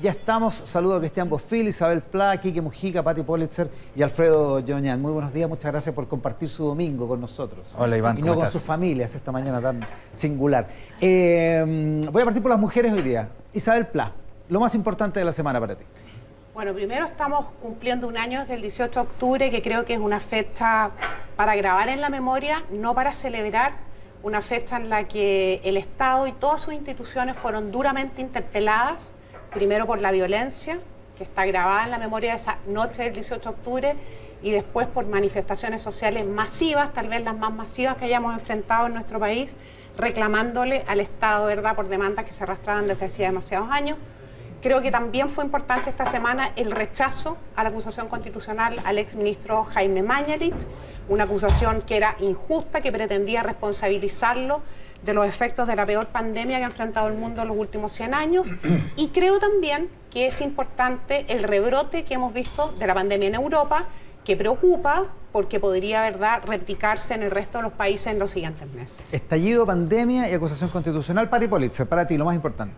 Ya estamos. Saludo a Cristian Bofill, Isabel Pla, Quique Mujica, Pati Politzer y Alfredo Yoñán. Muy buenos días, muchas gracias por compartir su domingo con nosotros. Hola, Iván, y no con sus familias esta mañana tan singular. Voy a partir por las mujeres hoy día. Isabel Pla, lo más importante de la semana para ti. Bueno, primero estamos cumpliendo un año desde el 18 de octubre, que creo que es una fecha para grabar en la memoria, no para celebrar, una fecha en la que el Estado y todas sus instituciones fueron duramente interpeladas, primero por la violencia, que está grabada en la memoria de esa noche del 18 de octubre, y después por manifestaciones sociales masivas, tal vez las más masivas que hayamos enfrentado en nuestro país, reclamándole al Estado, ¿verdad?, por demandas que se arrastraban desde hacía demasiados años. Creo que también fue importante esta semana el rechazo a la acusación constitucional al exministro Jaime Mañalich, una acusación que era injusta, que pretendía responsabilizarlo de los efectos de la peor pandemia que ha enfrentado el mundo en los últimos 100 años. Y creo también que es importante el rebrote que hemos visto de la pandemia en Europa, que preocupa porque podría, ¿verdad?, replicarse en el resto de los países en los siguientes meses. Estallido, pandemia y acusación constitucional. Pati Politzer, para ti, lo más importante.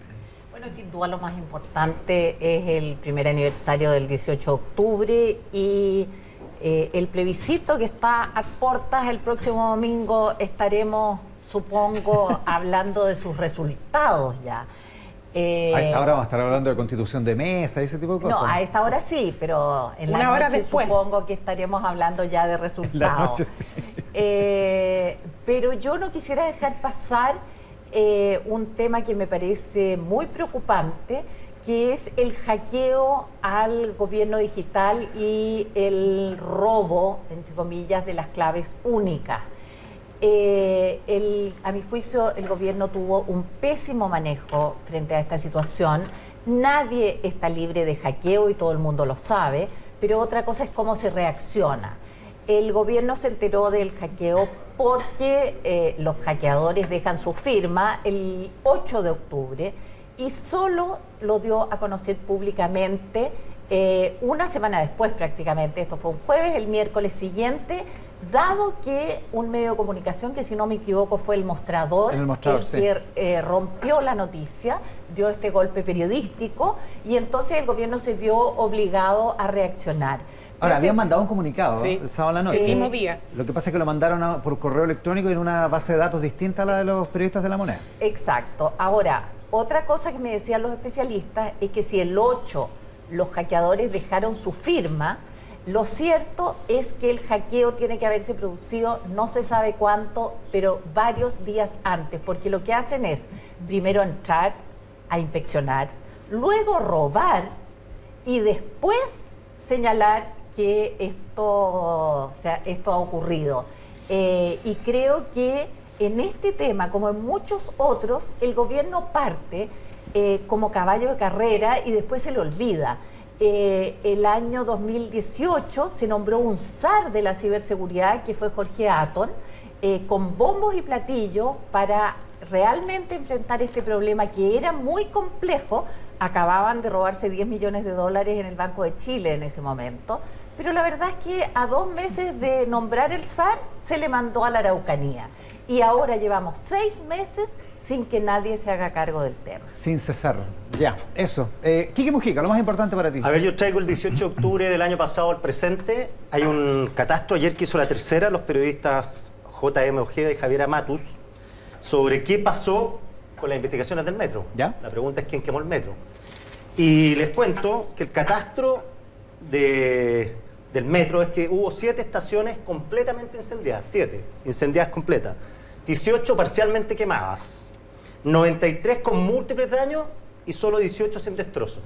Bueno, sin duda lo más importante es el primer aniversario del 18 de octubre y el plebiscito que está a puertas. El próximo domingo estaremos, supongo, hablando de sus resultados ya. A esta hora vamos a estar hablando de constitución de mesa y ese tipo de cosas. No, a esta hora sí, pero en la noche supongo que estaremos hablando ya de resultados. En la noche sí. Pero yo no quisiera dejar pasar un tema que me parece muy preocupante, que es el hackeo al gobierno digital y el robo, entre comillas, de las claves únicas. A mi juicio, el gobierno tuvo un pésimo manejo frente a esta situación. Nadie está libre de hackeo y todo el mundo lo sabe, pero otra cosa es cómo se reacciona. El gobierno se enteró del hackeo porque los hackeadores dejan su firma el 8 de octubre y solo lo dio a conocer públicamente una semana después prácticamente. Esto fue un jueves, el miércoles siguiente, dado que un medio de comunicación, que si no me equivoco fue El Mostrador, que rompió la noticia, dio este golpe periodístico y entonces el gobierno se vio obligado a reaccionar. Ahora, habían mandado un comunicado el sábado a la noche. El mismo día. Lo que pasa es que lo mandaron por correo electrónico en una base de datos distinta a la de los periodistas de La Moneda. Exacto. Ahora, otra cosa que me decían los especialistas es que si el 8 los hackeadores dejaron su firma, lo cierto es que el hackeo tiene que haberse producido, no se sabe cuánto, pero varios días antes, porque lo que hacen es primero entrar a inspeccionar, luego robar y después señalar que esto ha ocurrido. Y creo que en este tema, como en muchos otros, el gobierno parte como caballo de carrera y después se le olvida. El año 2018 se nombró un zar de la ciberseguridad, que fue Jorge Atton, con bombos y platillos para realmente enfrentar este problema que era muy complejo. Acababan de robarse 10 millones de dólares en el Banco de Chile en ese momento, pero la verdad es que a 2 meses de nombrar el zar se le mandó a la Araucanía y ahora llevamos 6 meses sin que nadie se haga cargo del tema. Sin cesar, ya, eso. Quique Mujica, lo más importante para ti. A ver, yo traigo el 18 de octubre del año pasado al presente. Hay un catastro ayer que hizo La Tercera, los periodistas J.M. Ojeda y Javiera Matus, sobre qué pasó con las investigaciones del metro. ¿Ya? La pregunta es quién quemó el metro. Y les cuento que el catastro del metro es que hubo 7 estaciones completamente incendiadas, 7 incendiadas completas, 18 parcialmente quemadas, 93 con múltiples daños y solo 18 sin destrozos.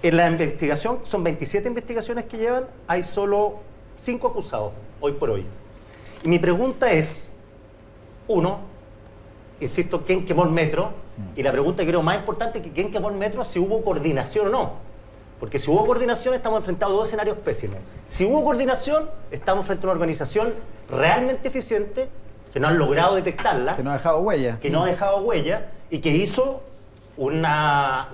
En la investigación, son 27 investigaciones que llevan, hay solo 5 acusados hoy por hoy. Y mi pregunta es, uno, insisto, ¿quién quemó el metro? Y la pregunta que creo más importante es que ¿quién quemó el metro? Si hubo coordinación o no. Porque si hubo coordinación, estamos enfrentando 2 escenarios pésimos. Si hubo coordinación, estamos frente a una organización realmente eficiente, que no han logrado detectarla. Que no ha dejado huella. Que no ha dejado huella y que hizo una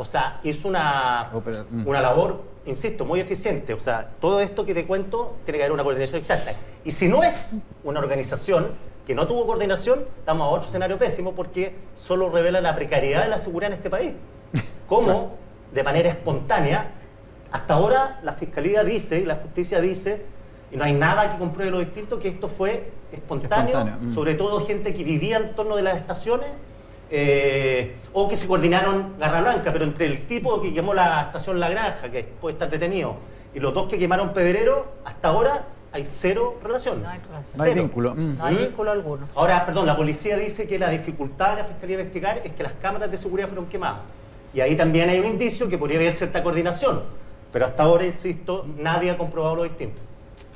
labor, insisto, muy eficiente. O sea, todo esto que te cuento tiene que haber una coordinación exacta. Y si no es una organización que no tuvo coordinación, estamos a otro escenario pésimo porque solo revela la precariedad de la seguridad en este país. ¿Cómo de manera espontánea. Hasta ahora la Fiscalía dice y la Justicia dice, y no hay nada que compruebe lo distinto, que esto fue espontáneo. Sobre todo gente que vivía en torno de las estaciones, o que se coordinaron Garra Blanca, pero entre el tipo que quemó la estación La Granja, que puede estar detenido, y los dos que quemaron Pedrero, hasta ahora hay cero relación. No hay relación. No hay vínculo. No hay vínculo alguno. Ahora, perdón, la policía dice que la dificultad de la Fiscalía de investigar es que las cámaras de seguridad fueron quemadas. Y ahí también hay un indicio que podría haber cierta coordinación. Pero hasta ahora, insisto, nadie ha comprobado lo distinto.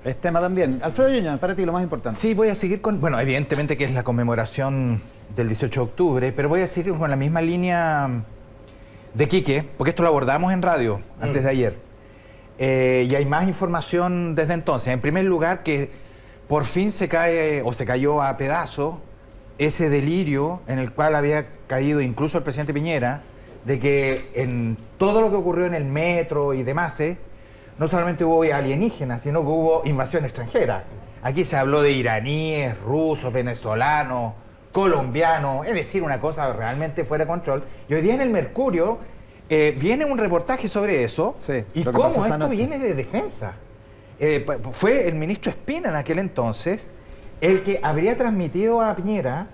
Es tema también. Alfredo Yuña, para ti lo más importante. Sí, voy a seguir con... Bueno, evidentemente que es la conmemoración del 18 de octubre, pero voy a seguir con la misma línea de Quique, porque esto lo abordamos en radio antes de ayer. Y hay más información desde entonces. En primer lugar, que por fin se cae, o se cayó a pedazos, ese delirio en el cual había caído incluso el presidente Piñera, de que en todo lo que ocurrió en el metro y demás, no solamente hubo alienígenas, sino que hubo invasión extranjera. Aquí se habló de iraníes, rusos, venezolanos, colombianos, es decir, una cosa realmente fuera de control. Y hoy día en el Mercurio viene un reportaje sobre eso, Sí, y lo que cómo pasó esa esto noche. viene de defensa. Fue el ministro Espina en aquel entonces el que habría transmitido a Piñera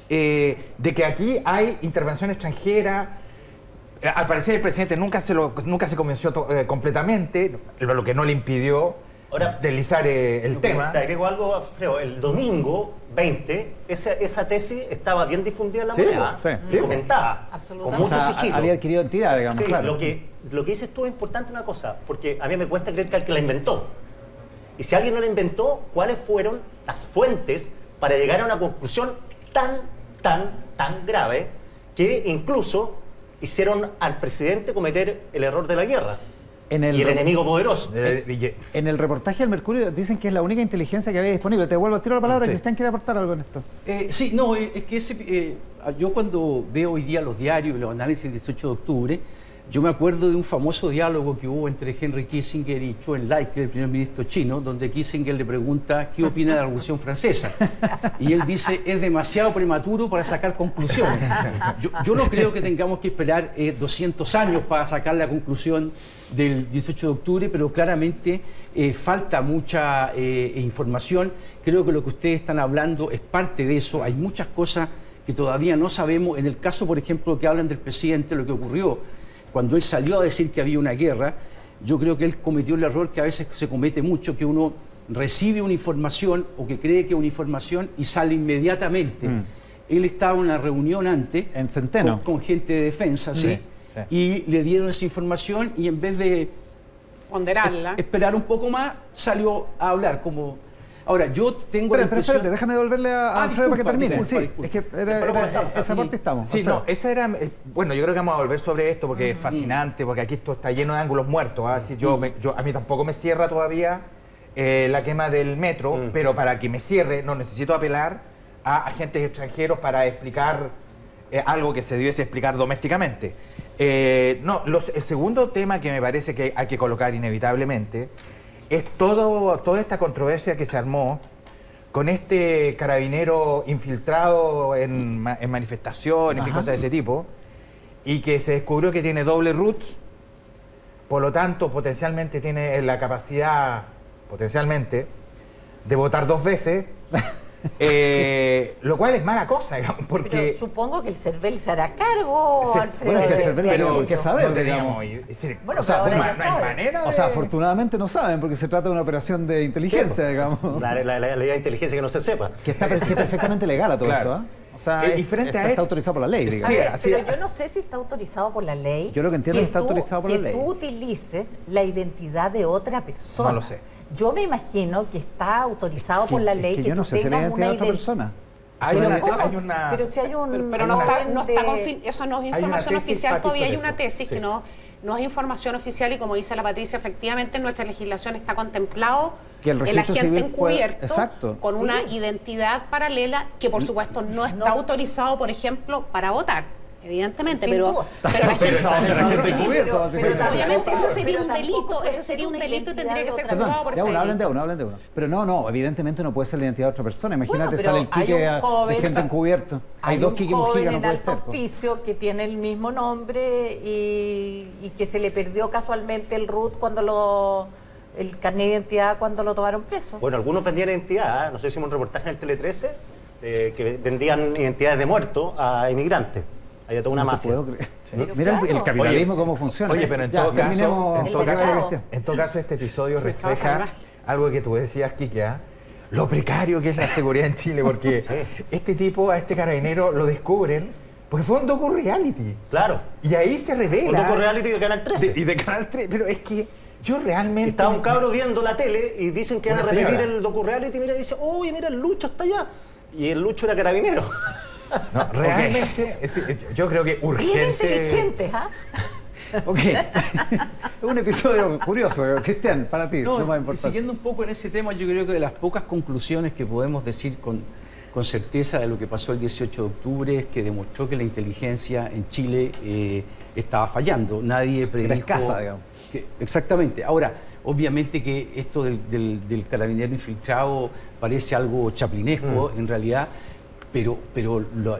de que aquí hay intervención extranjera. Al parecer el presidente nunca se convenció completamente, lo que no le impidió Ahora, deslizar el tema. Te agrego algo, Alfredo. El domingo 20, esa tesis estaba bien difundida en la Sí, moneda. sí. Y comentada, con Absolutamente. mucho O sea, sigilo. había adquirido entidad, digamos, Sí, claro. lo que dices tú es importante una cosa, porque a mí me cuesta creer que el que la inventó. Y si alguien no la inventó, ¿cuáles fueron las fuentes para llegar a una conclusión tan grave que incluso hicieron al presidente cometer el error de la guerra y el enemigo poderoso? En el reportaje del Mercurio dicen que es la única inteligencia que había disponible. Te vuelvo a tirar la palabra. Sí. Cristian quiere aportar algo en esto. Sí, no, es que yo cuando veo hoy día los diarios y los análisis del 18 de octubre, yo me acuerdo de un famoso diálogo que hubo entre Henry Kissinger y Zhou Enlai, que es el primer ministro chino, donde Kissinger le pregunta qué opina de la Revolución Francesa. Y él dice, es demasiado prematuro para sacar conclusiones. Yo no creo que tengamos que esperar 200 años para sacar la conclusión del 18 de octubre, pero claramente falta mucha información. Creo que lo que ustedes están hablando es parte de eso. Hay muchas cosas que todavía no sabemos. En el caso, por ejemplo, que hablan del presidente, lo que ocurrió cuando él salió a decir que había una guerra, yo creo que él cometió el error que a veces se comete mucho, que uno recibe una información o que cree que es una información y sale inmediatamente. Él estaba en una reunión antes En Centeno. con gente de defensa, ¿sí? Sí. Y le dieron esa información y en vez de Ponderarla. esperar un poco más, salió a hablar como... Ahora, yo tengo la Espérate, impresión... déjame devolverle a Alfredo para que termine. disculpa. Es que esa parte estamos. Sí, Alfredo. no, esa era... bueno, yo creo que vamos a volver sobre esto porque es fascinante, porque aquí esto está lleno de ángulos muertos. Así a mí tampoco me cierra todavía la quema del metro, pero para que me cierre no necesito apelar a agentes extranjeros para explicar algo que se debiese explicar domésticamente. El segundo tema que me parece que hay que colocar inevitablemente es toda esta controversia que se armó con este carabinero infiltrado en manifestaciones y cosas de ese tipo, y que se descubrió que tiene doble root, por lo tanto potencialmente tiene la capacidad, de votar 2 veces, lo cual es mala cosa, digamos, porque... Pero supongo que el CERVEL se hará cargo, Alfredo. bueno, es que el de- CERVEL de tiene aquello. que saber, no teníamos, digamos. es decir, Bueno, o sea, pero ahora no ya hay sabe. manera de... O sea, afortunadamente no saben, porque se trata de una operación de inteligencia, digamos. La ley de inteligencia que no se sepa. Que está perfectamente legal a todo Claro. esto, ¿eh? O sea, Y frente a está esto- autorizado por la ley, A digamos. ver, así pero es. yo no sé si está autorizado por la ley. Yo lo que entiendo es que está tú- autorizado por la ley. Que tú utilices la identidad de otra persona. No lo sé. Yo me imagino que está autorizado por la ley Es que yo no tú sé si la tengas identidad de otra ident- persona. Hay Pero una- ¿cómo? hay una- Pero si hay un... Pero no está, de- eso no es Hay una información tesis, oficial, Pati, todavía hay sobre una eso. tesis Sí. que no es información oficial y como dice la Patricia, efectivamente en nuestra legislación está contemplado Que el registro agente civil puede- encubierto exacto. con Sí. una identidad paralela que por supuesto no está autorizado, por ejemplo, para votar. Evidentemente, Sin pero, duda. pero la gente... Pensaba ser agente encubierto, básicamente. Obviamente eso sería Pero un tampoco delito, puede eso sería ser un una delito y tendría que identidad ser de otra juzgado por Ya ese uno, hablen de delito. uno, hablen de uno. Pero no, evidentemente no puede ser la identidad de otra persona. Imagínate, Bueno, sale el pero hay Quique un joven- de gente encubierto. Hay Hay dos un Quique joven Mujica, no en puede alto ser. Po. hospicio que tiene el mismo nombre y que se le perdió casualmente el RUT el carnet de identidad cuando lo tomaron preso. Bueno, algunos vendían identidad, no sé si hicimos un reportaje en el Tele 13, que vendían identidades de muertos a inmigrantes. Había toda una No te mafia. puedo creer. Pero Mira el claro. capitalismo cómo funciona. Oye, pero en Ya, todo caso, terminemos en todo lo que caso, vaya, Cristian. en todo caso, este episodio Se me estaba refleja salvando. algo que tú decías, Quique, ¿ah? Lo precario que es la seguridad en Chile, porque este tipo, a este carabinero, lo descubren porque fue un docu-reality. Claro. Y ahí se revela. Un docu-reality de Canal 13. Y de Canal 3, pero es que yo realmente... Estaba un cabro viendo la tele y dicen que van a Una repetir señora. el docu-reality, mira, y dice, oye, mira, el Lucho está allá. Y el Lucho era carabinero. No, realmente, yo creo que Bien urgente... inteligentes, ¿ah? Ok. Es un episodio curioso, Cristian, para ti, No, lo más y importante. siguiendo un poco en ese tema, yo creo que de las pocas conclusiones que podemos decir con certeza de lo que pasó el 18 de octubre es que demostró que la inteligencia en Chile estaba fallando. Nadie predijo... escasa, digamos. Exactamente. Ahora, obviamente que esto del carabinero infiltrado parece algo chaplinesco, en realidad, pero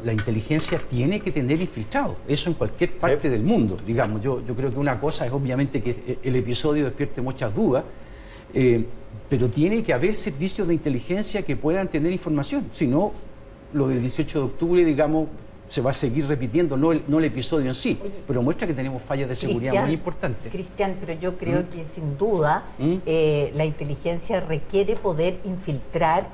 la inteligencia tiene que tener infiltrado. Eso en cualquier parte del mundo, digamos. Yo creo que una cosa es obviamente que el episodio despierte muchas dudas, pero tiene que haber servicios de inteligencia que puedan tener información. Si no, lo del 18 de octubre, digamos, se va a seguir repitiendo, no el episodio en sí, pero muestra que tenemos fallas de seguridad Cristian, muy importantes. Cristian, pero yo creo que sin duda la inteligencia requiere poder infiltrar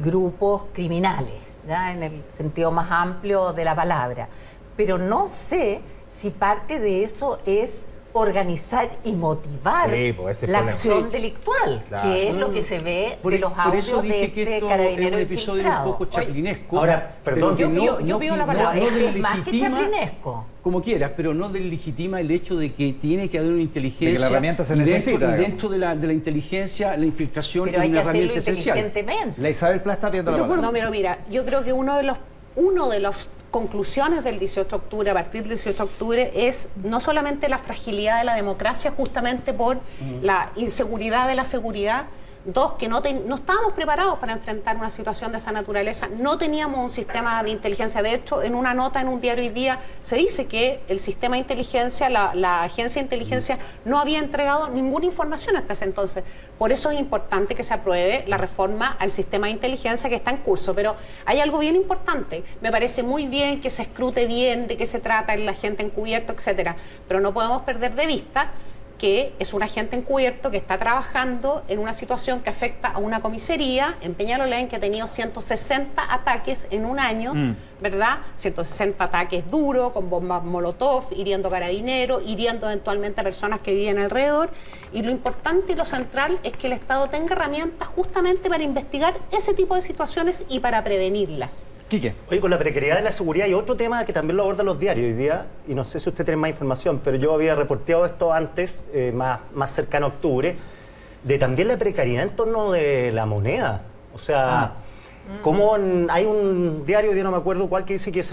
grupos criminales, ¿ya? En el sentido más amplio de la palabra. Pero no sé si parte de eso es organizar y motivar Sí, pues ese es el la problema. acción delictual, Claro. que es lo que se ve Por de los por eso audios de dije que este esto es carabinero un episodio infiltrado. un poco chaplinesco. Ahora, perdón, pero que yo pido la palabra. Es que es más que deslegitima- chaplinesco. Como quieras, pero no deslegitima el hecho de que tiene que haber una inteligencia. De que la herramienta se y dentro- necesita, Y digamos. dentro de la inteligencia, la infiltración Pero es hay que una hacerlo herramienta esencial. inteligentemente. La Isabel Pla está viendo la palabra. No, pero mira, yo creo que uno de las conclusiones del 18 de octubre, a partir del 18 de octubre, es no solamente la fragilidad de la democracia, justamente por la inseguridad de la seguridad. Dos, que no estábamos preparados para enfrentar una situación de esa naturaleza, no teníamos un sistema de inteligencia. De hecho, en una nota en un diario hoy día se dice que el sistema de inteligencia, la agencia de inteligencia, no había entregado ninguna información hasta ese entonces. Por eso es importante que se apruebe la reforma al sistema de inteligencia que está en curso. Pero hay algo bien importante. Me parece muy bien que se escrute bien de qué se trata el agente encubierto, etcétera. Pero no podemos perder de vista que es un agente encubierto que está trabajando en una situación que afecta a una comisaría en Peñalolén que ha tenido 160 ataques en un año, ¿verdad? 160 ataques duros, con bombas molotov, hiriendo carabineros, hiriendo eventualmente a personas que viven alrededor. Y lo importante y lo central es que el Estado tenga herramientas justamente para investigar ese tipo de situaciones y para prevenirlas. Quique. Oye, con la precariedad de la seguridad hay otro tema que también lo abordan los diarios hoy día, y no sé si usted tiene más información, pero yo había reporteado esto antes, más cercano a octubre, de también la precariedad en torno de la moneda. O sea, hay un diario, no me acuerdo cuál, que dice que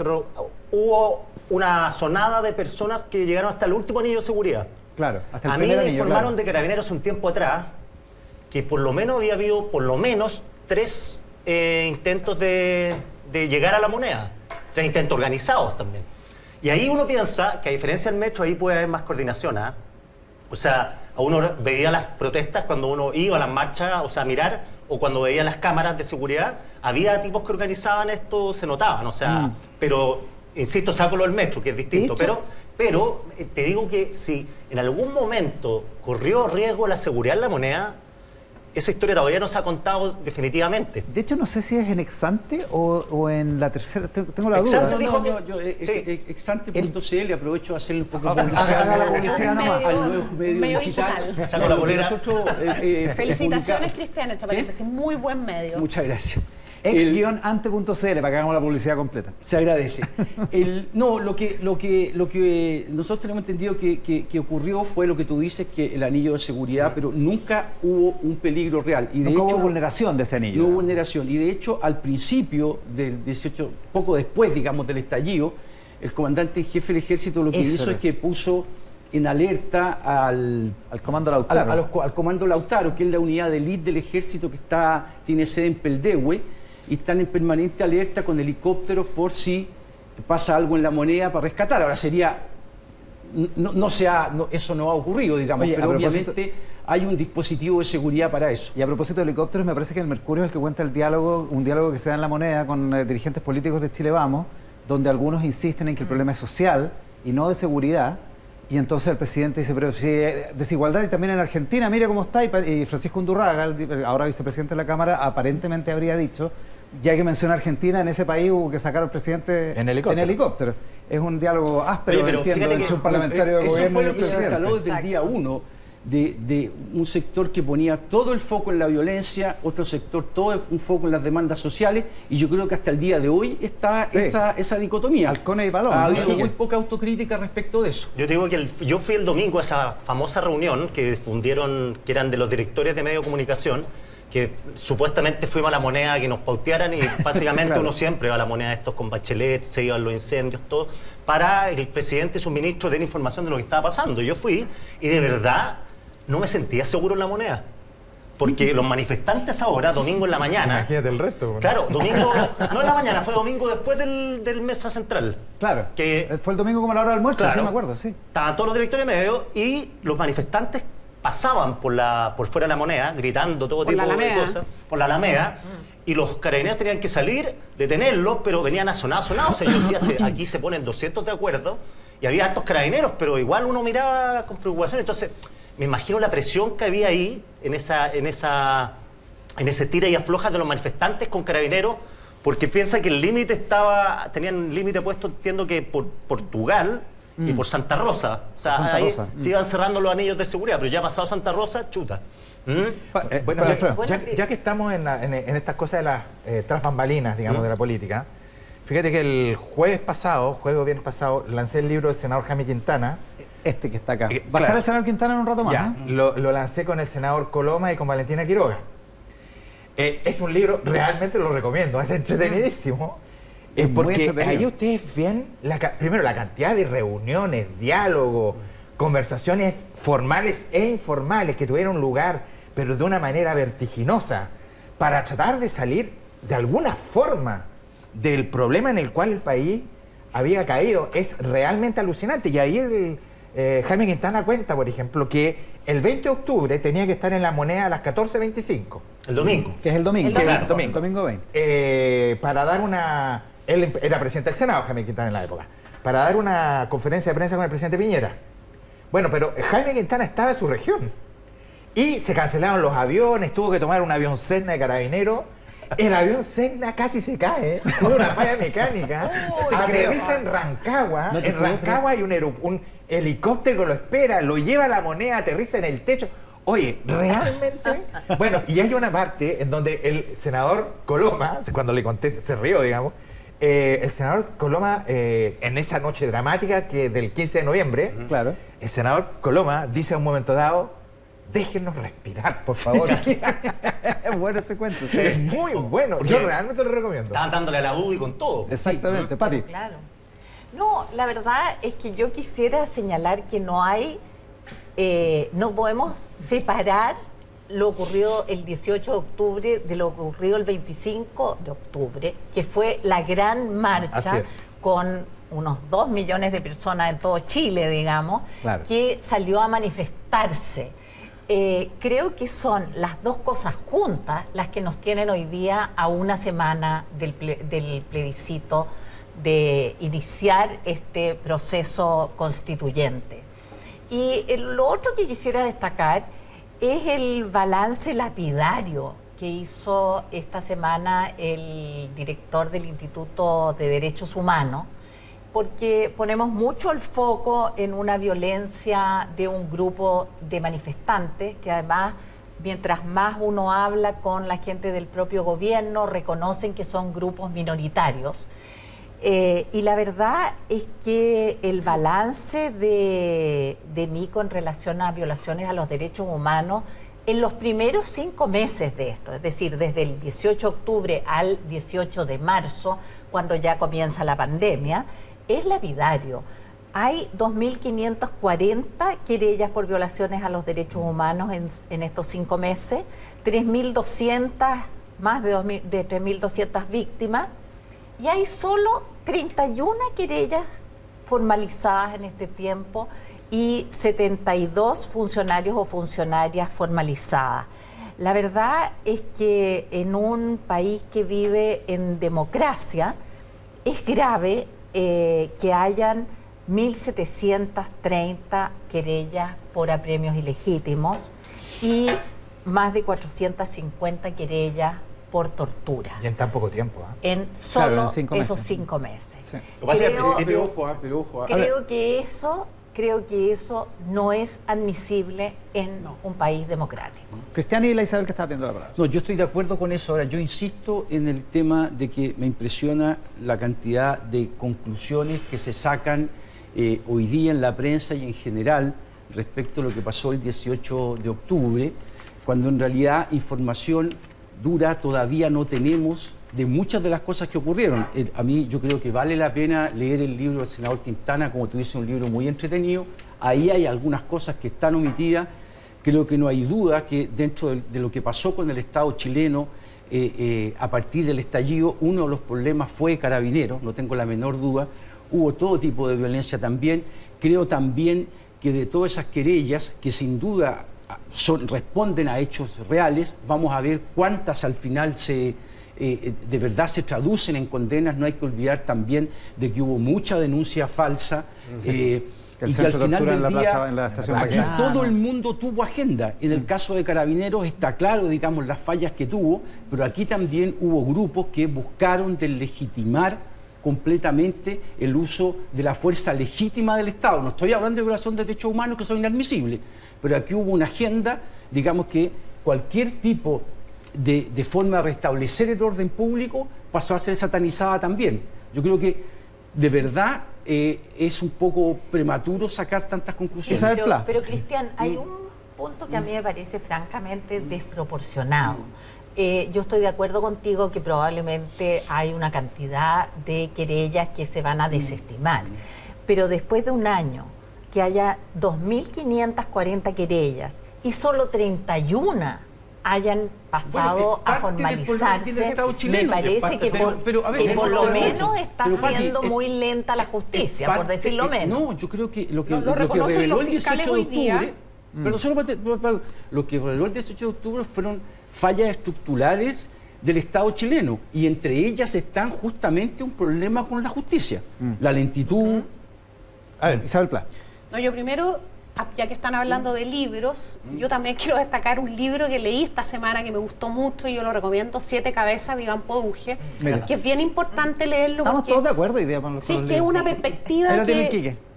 hubo una sonada de personas que llegaron hasta el último anillo de seguridad. Claro, hasta el A mí primer me anillo, informaron claro. de Carabineros un tiempo atrás que por lo menos había habido por lo menos 3 intentos de llegar a la moneda, 3 intentos organizados también. Y ahí uno piensa que a diferencia del metro ahí puede haber más coordinación, ¿ah? O sea, uno veía las protestas cuando uno iba a las marchas, o sea, a mirar, o cuando veía las cámaras de seguridad, había tipos que organizaban esto, se notaban, o sea, pero, insisto, saco lo del metro, que es distinto, De hecho- pero te digo que si en algún momento corrió riesgo la seguridad en la moneda, esa historia todavía no se ha contado definitivamente. De hecho, no sé si es en Exante o en la tercera. Tengo la Exante duda. dijo No, que- yo, sí. Exante.cl, aprovecho a hacerle un poco de Haga publicidad la publicidad nomás. al nuevo medio digital. Saco la bolera. Nosotros, Felicitaciones, publicamos- Cristian, entre ¿Qué? paréntesis, muy buen medio. Muchas gracias. Ex-ante.cl para que hagamos la publicidad completa. Se agradece. Lo que nosotros tenemos entendido que ocurrió fue lo que tú dices, que el anillo de seguridad, pero nunca hubo un peligro real. Y de Nunca hecho, hubo vulneración de ese anillo. no hubo vulneración. Y de hecho, al principio del 18, poco después, digamos, del estallido, el comandante en jefe del ejército lo que Eso hizo era. es que puso en alerta al comando Lautaro. al comando Lautaro, que es la unidad de élite del ejército que tiene sede en Peldehue, y están en permanente alerta con helicópteros por si pasa algo en La Moneda para rescatar. Ahora sería, eso no ha ocurrido, digamos, Oye, pero a propósito- obviamente hay un dispositivo de seguridad para eso. Y a propósito de helicópteros, me parece que el Mercurio es el que cuenta un diálogo que se da en La Moneda con dirigentes políticos de Chile Vamos, donde algunos insisten en que el problema es social y no de seguridad. Y entonces el presidente dice, pero si desigualdad y también en Argentina, mire cómo está. Y Francisco Undurraga, ahora vicepresidente de la Cámara, aparentemente habría dicho, ya que menciona Argentina, en ese país hubo que sacar al presidente En helicóptero. Es un diálogo áspero, Oye, pero entiendo, fíjate entre que- un parlamentario de Eso gobierno fue y lo un que se presidente. instaló desde el Exacto. día 1 de un sector que ponía todo el foco en la violencia, otro sector todo un foco en las demandas sociales, y yo creo que hasta el día de hoy está Sí. esa dicotomía. Halcones y Paloma, Ha ¿no? habido Quique? muy poca autocrítica respecto de eso. Yo te digo que yo fui el domingo a esa famosa reunión que difundieron, que eran de los directores de medios de comunicación, que supuestamente fuimos a La Moneda a que nos pautearan, y básicamente Sí, claro. uno siempre va a La Moneda estos con Bachelet, se iban los incendios, todo, para el presidente y sus ministros den información de lo que estaba pasando. Yo fui y de verdad no me sentía seguro en La Moneda, porque los manifestantes ahora, domingo en la mañana, Imagínate el resto. claro, domingo, no en la mañana, fue domingo después del Mesa Central. Claro, Que fue el domingo como a la hora del almuerzo, Claro. sí me acuerdo, sí. Estaban todos los directores de medios y los manifestantes pasaban por fuera de La Moneda, gritando todo Por tipo la de Alameda. cosas, por la Alameda, y los carabineros tenían que salir, detenerlos, pero venían asonados. O sea, yo decía, aquí se ponen 200 de acuerdo, y había hartos carabineros, pero igual uno miraba con preocupación. Entonces, me imagino la presión que había ahí, en ese tira y afloja de los manifestantes con carabineros, porque piensa que el límite tenían límite puesto, entiendo que por Portugal y por Santa Rosa. O sea, Santa ahí Rosa. se iban cerrando los anillos de seguridad, pero ya pasado Santa Rosa, chuta. Bueno, Alfredo. ya que estamos en estas cosas de las tras bambalinas, digamos, de la política, fíjate que el jueves o viernes pasado, lancé el libro del senador Jaime Quintana. Este que está acá. ¿Va a Claro. estar el senador Quintana en un rato más? Ya, ¿eh? lo lancé con el senador Coloma y con Valentina Quiroga. Es un libro, realmente lo recomiendo, es entretenidísimo. Es muy Porque entretenido. ahí ustedes ven, primero, la cantidad de reuniones, diálogos, conversaciones formales e informales que tuvieron lugar, pero de una manera vertiginosa, para tratar de salir de alguna forma del problema en el cual el país había caído. Es realmente alucinante. Y ahí Jaime Quintana cuenta, por ejemplo, que el 20 de octubre tenía que estar en La Moneda a las 14:25. El domingo. Que es el domingo. El domingo. Claro, domingo 20. Para dar una... Él era presidente del Senado, Jaime Quintana, en la época. Para dar una conferencia de prensa con el presidente Piñera. Bueno, pero Jaime Quintana estaba en su región. Y se cancelaron los aviones, tuvo que tomar un avión Cessna de Carabineros. El avión Cessna casi se cae, tuvo una falla mecánica. Aterriza en Rancagua. No te En puedo Rancagua hay un helicóptero que lo espera, lo lleva a La Moneda, aterriza en el techo. Oye, realmente. Bueno, y hay una parte en donde el senador Coloma, cuando le conté, se rió, digamos. El senador Coloma, en esa noche dramática que del 15 de noviembre, Claro. el senador Coloma dice a un momento dado: déjenos respirar, por favor. Es bueno ese cuento, sí. Es muy bueno. Porque Yo realmente lo recomiendo. Estaban dándole a la UDI con todo. Exactamente, Pati. Claro. No, la verdad es que yo quisiera señalar que no podemos separar lo ocurrido el 18 de octubre de lo ocurrido el 25 de octubre, que fue la gran Así marcha es. con unos 2 millones de personas en todo Chile, digamos, Claro. que salió a manifestarse. Creo que son las dos cosas juntas las que nos tienen hoy día a una semana del plebiscito, de iniciar este proceso constituyente. Y lo otro que quisiera destacar es el balance lapidario que hizo esta semana el director del Instituto de Derechos Humanos, porque ponemos mucho el foco en una violencia de un grupo de manifestantes que además, mientras más uno habla con la gente del propio gobierno, reconocen que son grupos minoritarios. Y la verdad es que el balance de Mico en relación a violaciones a los derechos humanos en los primeros 5 meses de esto, es decir, desde el 18 de octubre al 18 de marzo, cuando ya comienza la pandemia, es lapidario. Hay 2.540 querellas por violaciones a los derechos humanos en estos 5 meses, 3.200, más de 3.200 víctimas, y hay solo 31 querellas formalizadas en este tiempo y 72 funcionarios o funcionarias formalizadas. La verdad es que en un país que vive en democracia es grave que hayan 1.730 querellas por apremios ilegítimos y más de 450 querellas por tortura. Y en tan poco tiempo. En solo en esos 5 meses. Sí. Lo que pasa es que al Pero principio... ojo, Creo que eso no es admisible en un país democrático. Cristian y la Isabel que está viendo la palabra. No, yo estoy de acuerdo con eso. Ahora, yo insisto en el tema de que me impresiona la cantidad de conclusiones que se sacan hoy día en la prensa y en general respecto a lo que pasó el 18 de octubre, cuando en realidad información dura todavía no tenemos de muchas de las cosas que ocurrieron. A mí yo creo que vale la pena leer el libro del senador Quintana, como tú dices, un libro muy entretenido. Ahí hay algunas cosas que están omitidas. Creo que no hay duda que dentro de lo que pasó con el Estado chileno a partir del estallido, uno de los problemas fue Carabineros, no tengo la menor duda. Hubo todo tipo de violencia también. Creo también que de todas esas querellas, que sin duda responden a hechos reales, vamos a ver cuántas al final de verdad se traducen en condenas. No hay que olvidar también de que hubo mucha denuncia falsa y que al final del día aquí todo el mundo tuvo agenda. En el caso de Carabineros está claro, digamos, las fallas que tuvo, pero aquí también hubo grupos que buscaron deslegitimar completamente el uso de la fuerza legítima del Estado. No estoy hablando de violación de derechos humanos que son inadmisibles, pero aquí hubo una agenda, digamos, que cualquier tipo de forma de restablecer el orden público pasó a ser satanizada también. Yo creo que de verdad es un poco prematuro sacar tantas conclusiones. Sí, pero Cristian, hay un punto que a mí me parece francamente desproporcionado. Yo estoy de acuerdo contigo que probablemente hay una cantidad de querellas que se van a desestimar, pero después de un año que haya 2.540 querellas y solo 31 hayan pasado a formalizarse, me parece que por lo menos está siendo muy lenta la justicia, por decirlo menos. No, yo creo que lo que reveló el 18 de octubre, pero solo lo que reveló el 18 de octubre fueron fallas estructurales del Estado chileno, y entre ellas están justamente un problema con la justicia, la lentitud. A ver, Isabel Pla. No, yo primero, ya que están hablando de libros, yo también quiero destacar un libro que leí esta semana que me gustó mucho y yo lo recomiendo, 7 cabezas de Iván Poduje, que es bien importante leerlo. Estamos todos de acuerdo hoy día con los Sí, es que es una perspectiva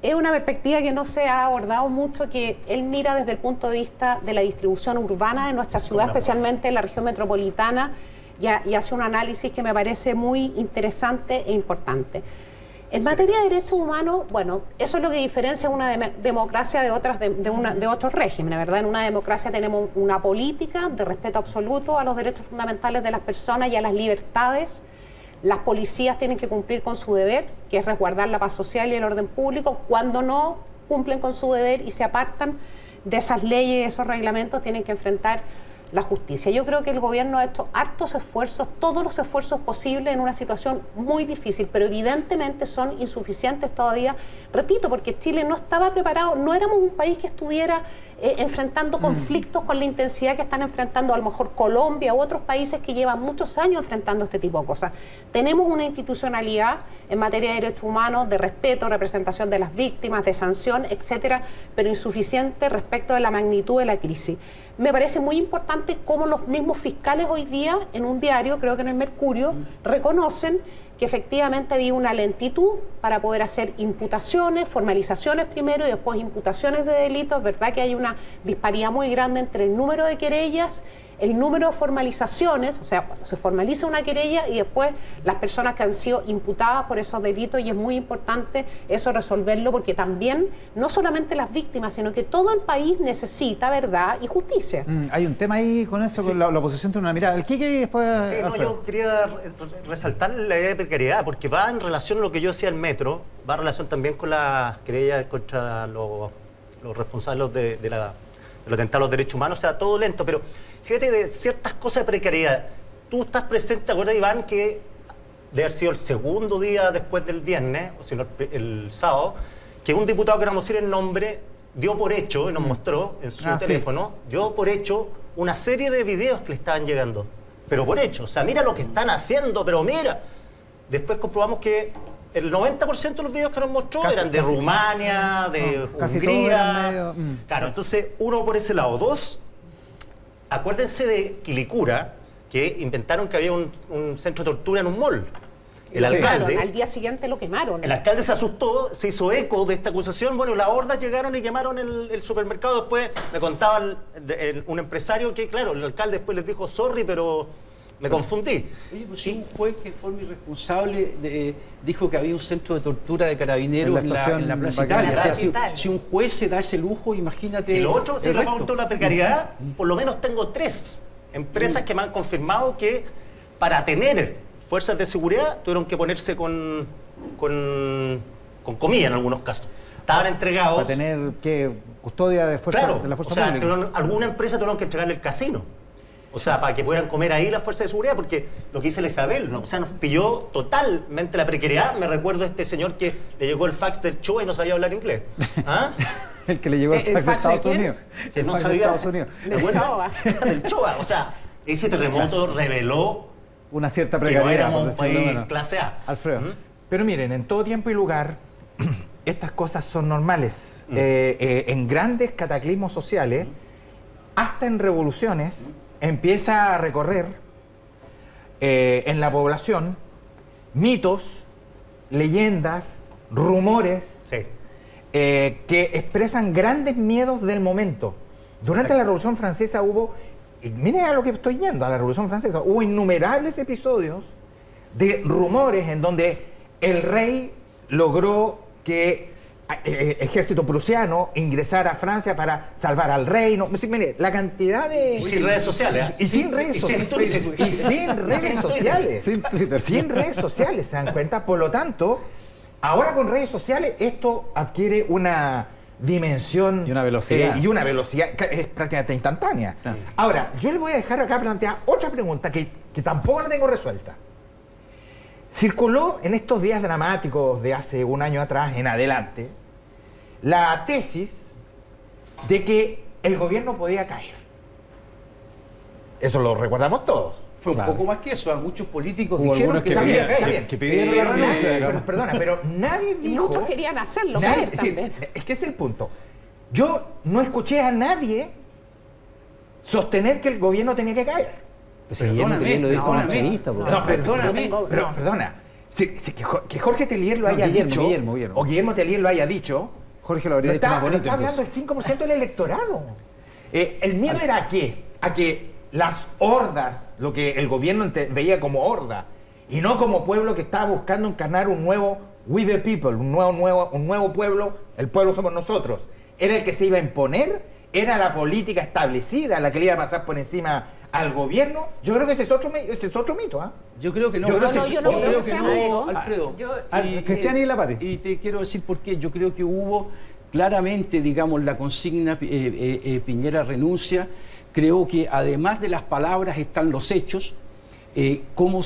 es una perspectiva que no se ha abordado mucho, que él mira desde el punto de vista de la distribución urbana de nuestra ciudad, especialmente en la región metropolitana, y hace un análisis que me parece muy interesante e importante. En materia de derechos humanos, bueno, eso es lo que diferencia una democracia de otras de otros regímenes, ¿verdad? En una democracia tenemos una política de respeto absoluto a los derechos fundamentales de las personas y a las libertades. Las policías tienen que cumplir con su deber, que es resguardar la paz social y el orden público. Cuando no cumplen con su deber y se apartan de esas leyes y esos reglamentos, tienen que enfrentar la justicia. Yo creo que el gobierno ha hecho hartos esfuerzos, todos los esfuerzos posibles en una situación muy difícil, pero evidentemente son insuficientes todavía, repito, porque Chile no estaba preparado, no éramos un país que estuviera enfrentando conflictos con la intensidad que están enfrentando a lo mejor Colombia u otros países que llevan muchos años enfrentando este tipo de cosas. Tenemos una institucionalidad en materia de derechos humanos, de respeto, representación de las víctimas, de sanción, etcétera, pero insuficiente respecto de la magnitud de la crisis. Me parece muy importante cómo los mismos fiscales hoy día, en un diario, creo que en el Mercurio, reconocen que efectivamente había una lentitud para poder hacer imputaciones, formalizaciones primero y después imputaciones de delitos. Es verdad que hay una disparidad muy grande entre el número de querellas el número de formalizaciones, o sea, cuando se formaliza una querella y después las personas que han sido imputadas por esos delitos, y es muy importante eso resolverlo, porque también, no solamente las víctimas, sino que todo el país necesita verdad y justicia. Hay un tema ahí con eso, con la oposición tiene una mirada. El Quique y después... Sí, no, yo quería resaltar la idea de precariedad, porque va en relación a lo que yo decía el metro, va en relación también con las querellas contra los responsables de los atentados a los derechos humanos, o sea, todo lento, pero fíjate de ciertas cosas de precariedad. Tú estás presente, ¿te acuerdas, Iván, que debe haber sido el segundo día después del viernes, o si no el sábado, que un diputado que no vamos a decir el nombre dio por hecho, y nos mostró en su teléfono, dio por hecho una serie de videos que le estaban llegando, pero por hecho, o sea, mira lo que están haciendo, pero mira. Después comprobamos que el 90% de los videos que nos mostró eran de Rumania, de Hungría. Claro, entonces, uno por ese lado. Dos, acuérdense de Quilicura, que inventaron que había un centro de tortura en un mall. El alcalde, al día siguiente lo quemaron. El alcalde se asustó, se hizo eco de esta acusación. Bueno, las hordas llegaron y quemaron el supermercado. Después me contaba un empresario que, claro, el alcalde después les dijo, sorry, pero me confundí. Oye, pues si un juez que fue irresponsable dijo que había un centro de tortura de carabineros en la Plaza Italia. O sea, si un juez se da ese lujo, imagínate. Y lo otro, si le pregunto la precariedad, por lo menos tengo 3 empresas que me han confirmado que para tener fuerzas de seguridad tuvieron que ponerse con comillas en algunos casos. Estaban entregados. Para tener custodia de fuerza, claro, de la fuerza pública. Alguna empresa tuvieron que entregarle el casino. O sea, para que pudieran comer ahí las fuerzas de seguridad, porque lo que dice la Isabel, ¿no? O sea, nos pilló totalmente la precariedad. Me recuerdo a este señor que le llegó el fax del Choa y no sabía hablar inglés. ¿Ah? El que le llegó el fax de Estados Unidos. Que no sabía. Del Choa. O sea, ese terremoto reveló una cierta precariedad, que no éramos un país clase A. Alfredo. Pero miren, en todo tiempo y lugar, estas cosas son normales. En grandes cataclismos sociales, hasta en revoluciones, empieza a recorrer en la población mitos, leyendas, rumores que expresan grandes miedos del momento. Durante la Revolución Francesa hubo, y miren a lo que estoy yendo, a la Revolución Francesa, hubo innumerables episodios de rumores en donde el rey logró que ejército prusiano ingresara a Francia para salvar al reino. Mire, la cantidad de... Y sin redes sociales. Y sin redes sociales. Y sin redes sociales. Sin Twitter. Sin redes sociales, ¿se dan cuenta? Por lo tanto, ahora con redes sociales esto adquiere una dimensión y una velocidad. Y una velocidad que es prácticamente instantánea. Claro. Ahora, yo le voy a dejar acá plantear otra pregunta que tampoco la tengo resuelta. Circuló en estos días dramáticos de hace un año atrás en adelante la tesis de que el gobierno podía caer. Eso lo recordamos todos. Fue un poco más que eso. Muchos políticos dijeron que también, que pidieron la renuncia. Perdona, pero nadie dijo... Y muchos querían hacerlo. Es que ese es el punto. Yo no escuché a nadie sostener que el gobierno tenía que caer. Pues Perdóname, lo dijo en una entrevista. Perdóname, pero perdona. Que Jorge Tellier lo haya dicho, o Guillermo Tellier lo haya dicho, Jorge lo habría dicho más bonito. Está hablando del 5% del electorado. El miedo era a que las hordas, lo que el gobierno veía como horda, y no como pueblo que estaba buscando encarnar un nuevo we the people, un nuevo pueblo, el pueblo somos nosotros, era el que se iba a imponer, era la política establecida la que le iba a pasar por encima al gobierno. Yo creo que ese es otro mito. ¿Ah? Yo creo que no. Yo creo que no, Alfredo. Cristian y la Pati. Y te quiero decir por qué. Yo creo que hubo claramente, digamos, la consigna Piñera renuncia. Creo que además de las palabras están los hechos. Cómo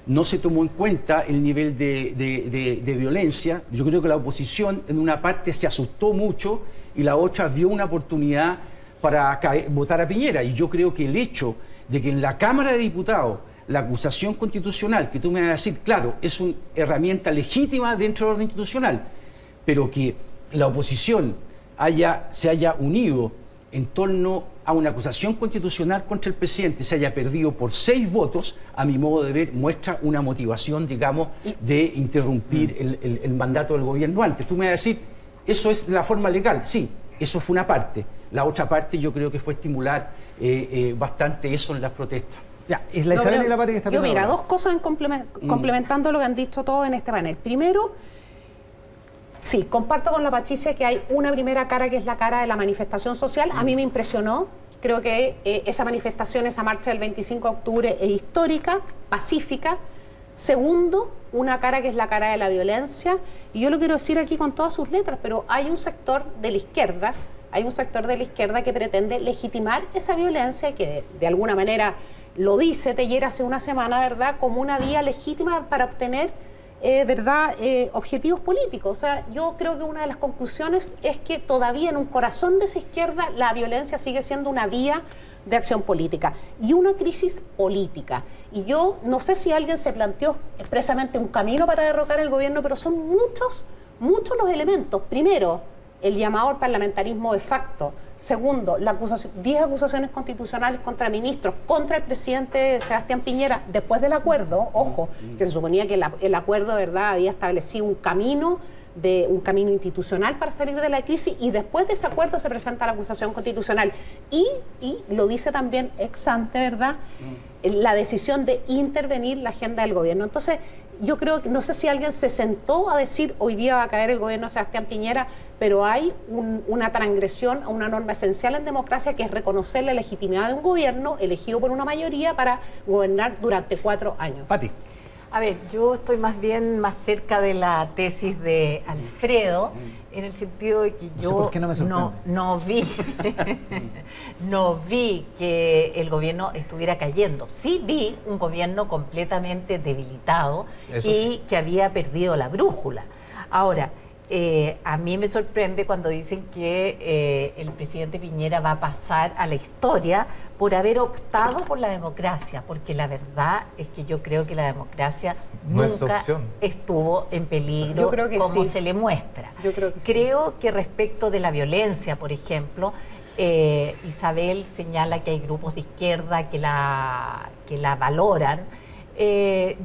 no se tomó en cuenta el nivel de violencia. Yo creo que la oposición en una parte se asustó mucho y la otra vio una oportunidad para votar a Piñera. Y yo creo que el hecho de que en la Cámara de Diputados la acusación constitucional, que tú me vas a decir, claro, es una herramienta legítima dentro del orden institucional, pero que la oposición se haya unido en torno a una acusación constitucional contra el presidente, se haya perdido por 6 votos, a mi modo de ver, muestra una motivación, digamos, de interrumpir el mandato del gobierno antes. Tú me vas a decir, eso es la forma legal, sí. Eso fue una parte. La otra parte yo creo que fue estimular bastante eso en las protestas. Ya, y la Isabel y la Pati que está yo mira, ahora. dos cosas complementando lo que han dicho todos en este panel. Primero, sí, comparto con la Patricia que hay una primera cara que es la cara de la manifestación social. A mí me impresionó. Creo que esa manifestación, esa marcha del 25 de octubre es histórica, pacífica. Segundo, una cara que es la cara de la violencia. Y yo lo quiero decir aquí con todas sus letras, pero hay un sector de la izquierda, que pretende legitimar esa violencia que de alguna manera lo dice Teller hace una semana, ¿verdad?, como una vía legítima para obtener objetivos políticos. O sea, yo creo que una de las conclusiones es que todavía en un corazón de esa izquierda la violencia sigue siendo una vía de acción política y una crisis política. Y yo no sé si alguien se planteó expresamente un camino para derrocar el gobierno, pero son muchos los elementos. Primero, el llamado al parlamentarismo de facto. Segundo, 10 acusaciones constitucionales contra ministros, contra el presidente Sebastián Piñera, después del acuerdo, ojo, que se suponía que el acuerdo, ¿verdad?, había establecido un camino institucional para salir de la crisis, y después de ese acuerdo se presenta la acusación constitucional. Y lo dice también ex ante, ¿verdad?, la decisión de intervenir la agenda del gobierno. Entonces, yo creo que, no sé si alguien se sentó a decir hoy día va a caer el gobierno de Sebastián Piñera, pero hay una transgresión a una norma esencial en democracia, que es reconocer la legitimidad de un gobierno elegido por una mayoría para gobernar durante 4 años. Pati. A ver, yo estoy más cerca de la tesis de Alfredo, en el sentido de que yo no vi que el gobierno estuviera cayendo. Sí vi un gobierno completamente debilitado y que había perdido la brújula. Ahora, a mí me sorprende cuando dicen que el presidente Piñera va a pasar a la historia por haber optado por la democracia, porque la verdad es que yo creo que la democracia nunca estuvo en peligro como se le muestra. Creo que respecto de la violencia, por ejemplo, Isabel señala que hay grupos de izquierda que la valoran.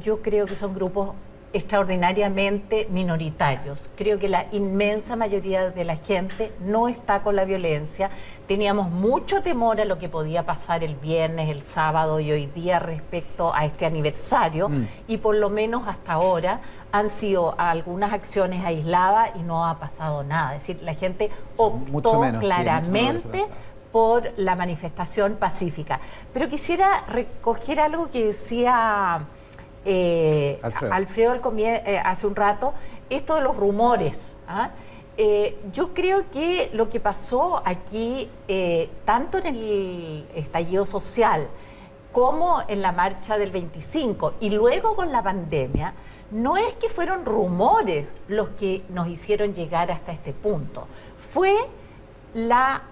Yo creo que son grupos extraordinariamente minoritarios. Creo que la inmensa mayoría de la gente no está con la violencia. Teníamos mucho temor a lo que podía pasar el viernes, el sábado y hoy día respecto a este aniversario, y por lo menos hasta ahora han sido algunas acciones aisladas y no ha pasado nada. Es decir, la gente optó claramente por la manifestación pacífica. Pero quisiera recoger algo que decía Alfredo hace un rato, esto de los rumores. Yo creo que lo que pasó aquí, tanto en el estallido social como en la marcha del 25 y luego con la pandemia, no es que fueron rumores los que nos hicieron llegar hasta este punto. Fue la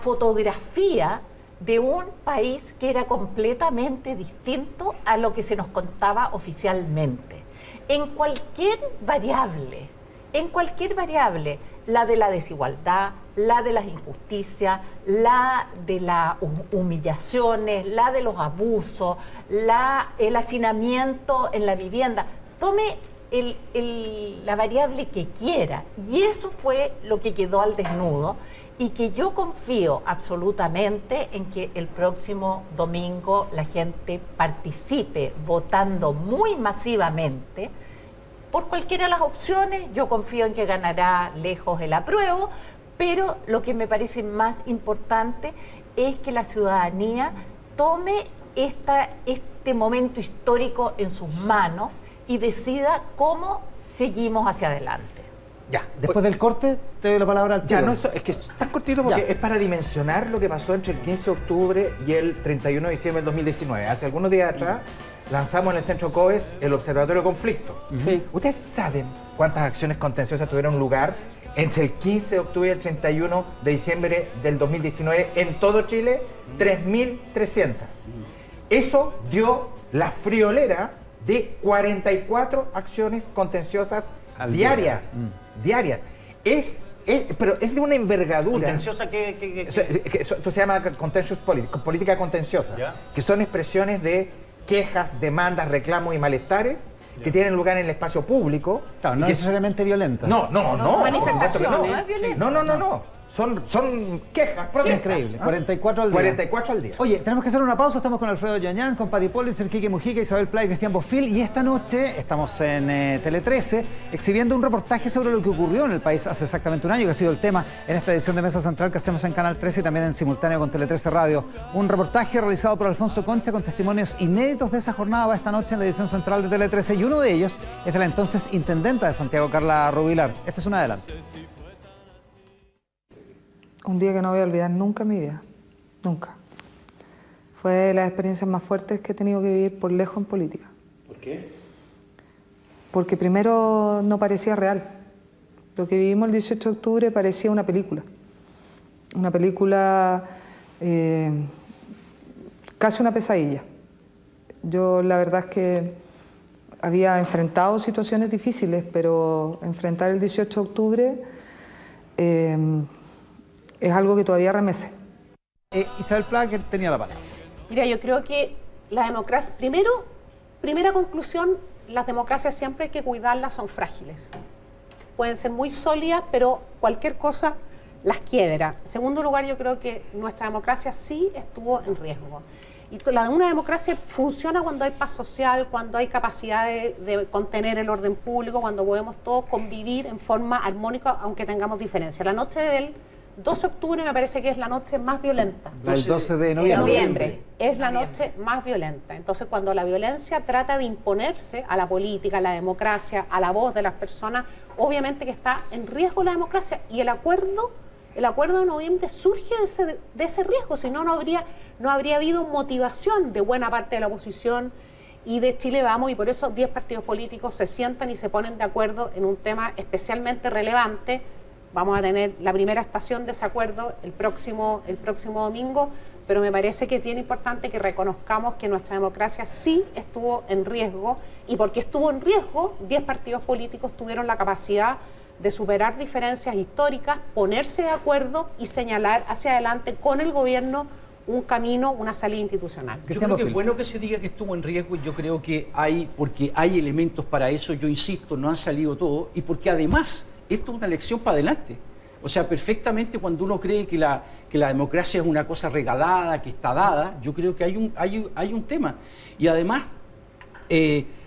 fotografía de un país que era completamente distinto a lo que se nos contaba oficialmente. En cualquier variable, la de la desigualdad, la de las injusticias, la de las humillaciones, la de los abusos, el hacinamiento en la vivienda, tome la variable que quiera, y eso fue lo que quedó al desnudo. Y que yo confío absolutamente en que el próximo domingo la gente participe votando muy masivamente por cualquiera de las opciones. Yo confío en que ganará lejos el apruebo, pero lo que me parece más importante es que la ciudadanía tome este momento histórico en sus manos y decida cómo seguimos hacia adelante. Ya, después del corte te doy la palabra al tío. Ya, no, eso es que es tan cortito porque es para dimensionar lo que pasó entre el 15 de octubre y el 31 de diciembre del 2019. Hace algunos días atrás lanzamos en el Centro COES el Observatorio de Conflicto. Sí. ¿Ustedes saben cuántas acciones contenciosas tuvieron lugar entre el 15 de octubre y el 31 de diciembre del 2019 en todo Chile? 3.300. Eso dio la friolera de 44 acciones contenciosas diarias. Pero es de una envergadura. ¿Contenciosa qué? Esto se llama contentious politics, política contenciosa, ¿ya? Que son expresiones de quejas, demandas, reclamos y malestares que tienen lugar en el espacio público. Claro, y no que necesariamente violentas. No, manifestaciones, no, no es violento. no. Son quejas. Increíble, 44 al día. 44 al día. Oye, tenemos que hacer una pausa. Estamos con Alfredo Yañán, con Pati Pólitzer, Quique Mujica, Isabel Play y Cristian Bofill. Y esta noche estamos en Tele 13 exhibiendo un reportaje sobre lo que ocurrió en el país hace exactamente un año, que ha sido el tema en esta edición de Mesa Central que hacemos en Canal 13 y también en simultáneo con Tele 13 Radio. Un reportaje realizado por Alfonso Concha con testimonios inéditos de esa jornada va esta noche en la edición central de Tele 13 y uno de ellos es de la entonces intendenta de Santiago, Carla Rubilar. Este es un adelanto. Un día que no voy a olvidar nunca en mi vida, nunca. Fue de las experiencias más fuertes que he tenido que vivir por lejos en política. ¿Por qué? Porque primero no parecía real. Lo que vivimos el 18 de octubre parecía una película. Una película, casi una pesadilla. Yo la verdad es que había enfrentado situaciones difíciles, pero enfrentar el 18 de octubre es algo que todavía remece. Isabel Plá, que tenía la palabra. Mira, yo creo que la democracia, primera conclusión, las democracias siempre hay que cuidarlas, son frágiles. Pueden ser muy sólidas, pero cualquier cosa las quiebra. En segundo lugar, yo creo que nuestra democracia sí estuvo en riesgo. Y una democracia funciona cuando hay paz social, cuando hay capacidad de contener el orden público, cuando podemos todos convivir en forma armónica, aunque tengamos diferencias. La noche del 12 de octubre me parece que es la noche más violenta. El 12 de noviembre. Es la noche más violenta. Entonces, cuando la violencia trata de imponerse a la política, a la democracia, a la voz de las personas, obviamente que está en riesgo la democracia. Y el acuerdo de noviembre surge de ese riesgo, si no, no habría habido motivación de buena parte de la oposición y de Chile Vamos, y por eso 10 partidos políticos se sientan y se ponen de acuerdo en un tema especialmente relevante. Vamos a tener la primera estación de ese acuerdo el próximo domingo, pero me parece que es bien importante que reconozcamos que nuestra democracia sí estuvo en riesgo, y porque estuvo en riesgo, 10 partidos políticos tuvieron la capacidad de superar diferencias históricas, ponerse de acuerdo y señalar hacia adelante con el gobierno un camino, una salida institucional. Yo creo que es bueno que se diga que estuvo en riesgo, y yo creo que porque hay elementos para eso, yo insisto, no han salido todos, y porque además esto es una lección para adelante. O sea, perfectamente cuando uno cree que la democracia es una cosa regalada, que está dada, yo creo que hay un tema. Y además,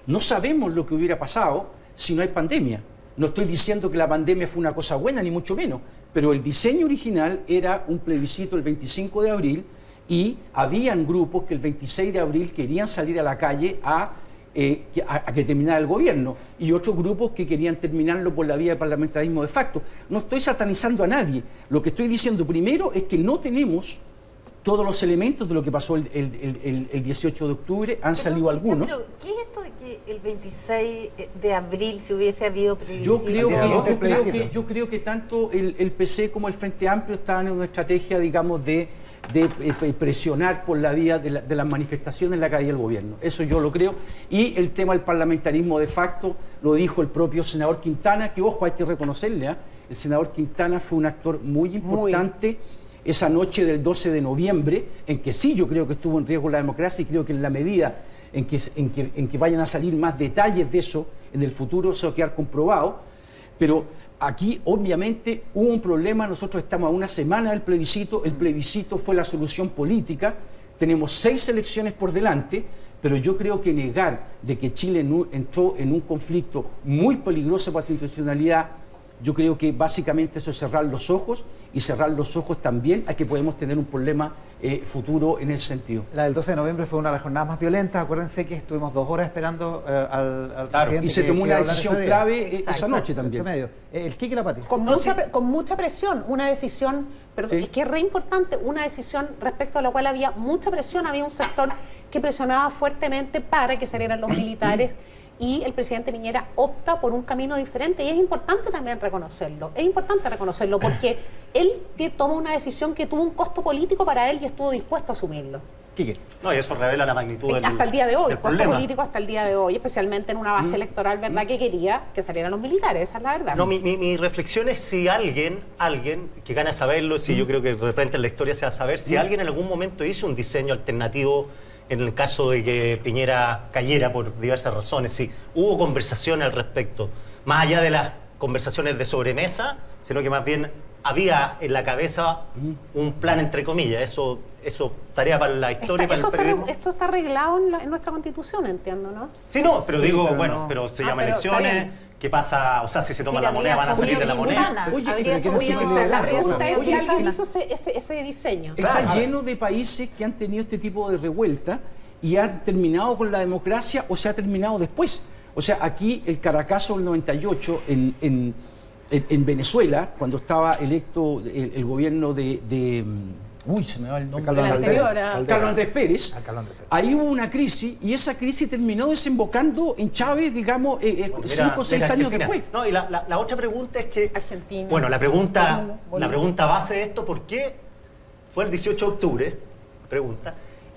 no sabemos lo que hubiera pasado si no hay pandemia. No estoy diciendo que la pandemia fue una cosa buena, ni mucho menos, pero el diseño original era un plebiscito el 25 de abril y habían grupos que el 26 de abril querían salir a la calle a que terminara el gobierno, y otros grupos que querían terminarlo por la vía de parlamentarismo de facto. No estoy satanizando a nadie. Lo que estoy diciendo primero es que no tenemos todos los elementos de lo que pasó el 18 de octubre, han salido algunos. Pero, ¿qué es esto de que el 26 de abril se hubiese habido plebiscito? Yo creo que tanto el PC como el Frente Amplio estaban en una estrategia, digamos, de presionar por la vía de las manifestaciones en la calle del gobierno. Eso yo lo creo. Y el tema del parlamentarismo de facto lo dijo el propio senador Quintana, que, ojo, hay que reconocerle, el senador Quintana fue un actor muy importante esa noche del 12 de noviembre, en que sí yo creo que estuvo en riesgo la democracia, y creo que en la medida en que vayan a salir más detalles de eso en el futuro, eso va a quedar comprobado. Pero aquí obviamente hubo un problema. Nosotros estamos a una semana del plebiscito, el plebiscito fue la solución política, tenemos 6 elecciones por delante, pero yo creo que negar de que Chile entró en un conflicto muy peligroso para la institucionalidad, yo creo que básicamente eso es cerrar los ojos, y cerrar los ojos también a que podemos tener un problema futuro en ese sentido. La del 12 de noviembre fue una de las jornadas más violentas. Acuérdense que estuvimos 2 horas esperando al presidente. Y se tomó una decisión clave esa noche también. El Quique la Pati. Con mucha presión, una decisión, pero es que es re importante, una decisión respecto a la cual había mucha presión, había un sector que presionaba fuertemente para que salieran los militares, y el presidente Piñera opta por un camino diferente, y es importante también reconocerlo, porque él toma una decisión que tuvo un costo político para él y estuvo dispuesto a asumirlo. Quique. No, y eso revela la magnitud del hasta el día de hoy, del costo problema político hasta el día de hoy, especialmente en una base electoral, ¿verdad?, que quería que salieran los militares, esa es la verdad. No, mi reflexión es si alguien que gana saberlo, si yo creo que de repente en la historia se va a saber, si alguien en algún momento hizo un diseño alternativo en el caso de que Piñera cayera por diversas razones, si hubo conversación al respecto, más allá de las conversaciones de sobremesa, sino que más bien había en la cabeza un plan entre comillas. Eso tarea para la historia y para el periodismo. Esto está arreglado en nuestra Constitución, entiendo, ¿no? Sí, no, pero digo, pero bueno, no. pero se Ah, llama pero está elecciones, bien. ¿qué pasa? O sea, si se toma Si la la moneda, van a salir de la moneda. Oye, Habría pero asumido- La habría pregunta es si asumido- alguien hizo ese diseño. Está Claro. lleno de países que han tenido este tipo de revuelta y han terminado con la democracia o se ha terminado después. O sea, aquí el Caracazo del 98 en Venezuela, cuando estaba electo el gobierno uy, se me va el nombre. Carlos El Andrés anterior, ah. Carlos Andrés Pérez. Carlos Andrés Pérez. Ahí hubo una crisis y esa crisis terminó desembocando en Chávez, digamos, 5 o 6 años Argentina. después. No, y la otra pregunta es que... Argentina. Bueno, la pregunta base de esto, ¿por qué fue el 18 de octubre? Pregunta.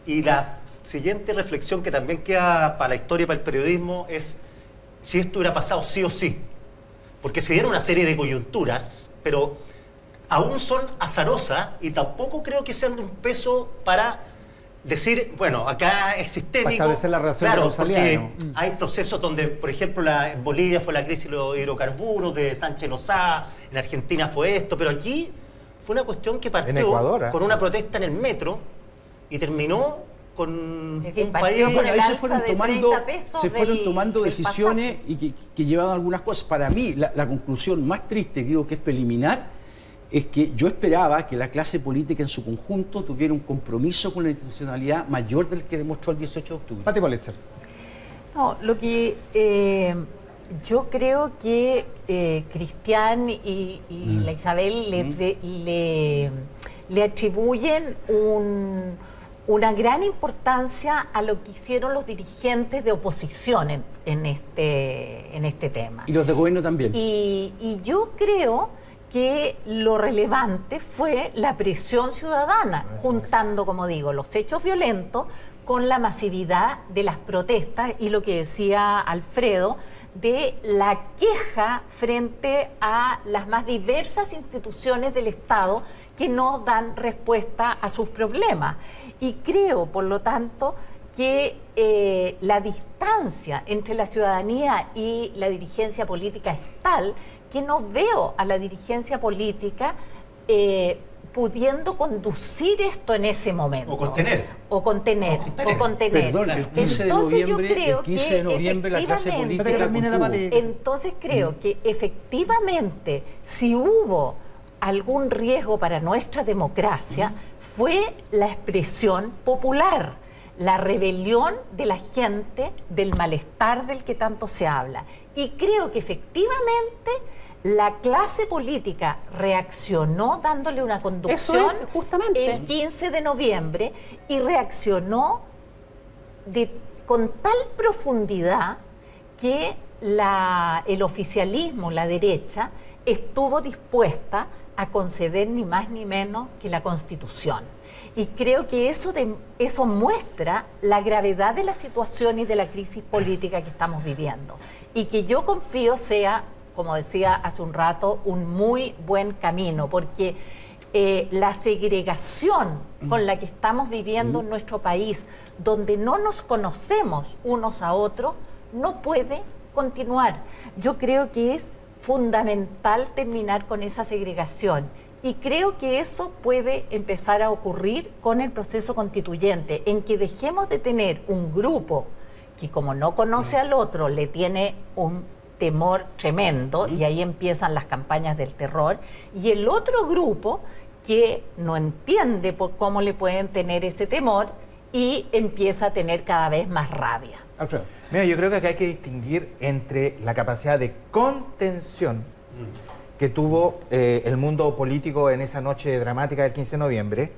Y la siguiente reflexión que también queda para la historia y para el periodismo es si esto hubiera pasado sí o sí. Porque se dieron una serie de coyunturas, pero aún son azarosas y tampoco creo que sean de un peso para decir, bueno, acá es sistémico. Para establecer la relación de claro, causalidad, porque ¿no? hay procesos donde, por ejemplo, en Bolivia fue la crisis de los hidrocarburos de Sánchez Lozada, en Argentina fue esto, pero aquí fue una cuestión que partió En Ecuador, ¿eh? con una protesta en el metro y terminó con Es decir, un partió país... con Bueno, el ahí se alza fueron de tomando, 30 pesos del decisiones y que llevaban algunas cosas. Para mí, la conclusión más triste, digo que es preliminar, es que yo esperaba que la clase política en su conjunto tuviera un compromiso con la institucionalidad mayor del que demostró el 18 de octubre. Pati Politzer. No, lo que yo creo que Cristian y la Isabel le atribuyen una gran importancia a lo que hicieron los dirigentes de oposición en este tema. Y los de gobierno también. Y yo creo que lo relevante fue la presión ciudadana, juntando, como digo, los hechos violentos con la masividad de las protestas y lo que decía Alfredo, de la queja frente a las más diversas instituciones del Estado que no dan respuesta a sus problemas. Y creo, por lo tanto, que la distancia entre la ciudadanía y la dirigencia política es tal que no veo a la dirigencia política pudiendo conducir esto en ese momento. O contener. O contener. Perdón, el 15 Entonces, yo de creo noviembre, el 15 de noviembre la clase efectivamente- política termine la contuvo. Pati. Entonces creo que efectivamente, si hubo algún riesgo para nuestra democracia, fue la expresión popular, la rebelión de la gente, del malestar del que tanto se habla. Y creo que efectivamente la clase política reaccionó dándole una conducción Eso es, justamente. el 15 de noviembre y reaccionó con tal profundidad que el oficialismo, la derecha, estuvo dispuesta a conceder ni más ni menos que la Constitución. Y creo que eso muestra la gravedad de la situación y de la crisis política que estamos viviendo. Y que yo confío sea, como decía hace un rato, un muy buen camino, porque la segregación con la que estamos viviendo en nuestro país, donde no nos conocemos unos a otros, no puede continuar. Yo creo que es fundamental terminar con esa segregación y creo que eso puede empezar a ocurrir con el proceso constituyente, en que dejemos de tener un grupo que, como no conoce al otro, le tiene un temor tremendo y ahí empiezan las campañas del terror, y el otro grupo que no entiende por cómo le pueden tener ese temor y empieza a tener cada vez más rabia. Alfredo. Mira, yo creo que acá hay que distinguir entre la capacidad de contención que tuvo el mundo político en esa noche dramática del 15 de noviembre.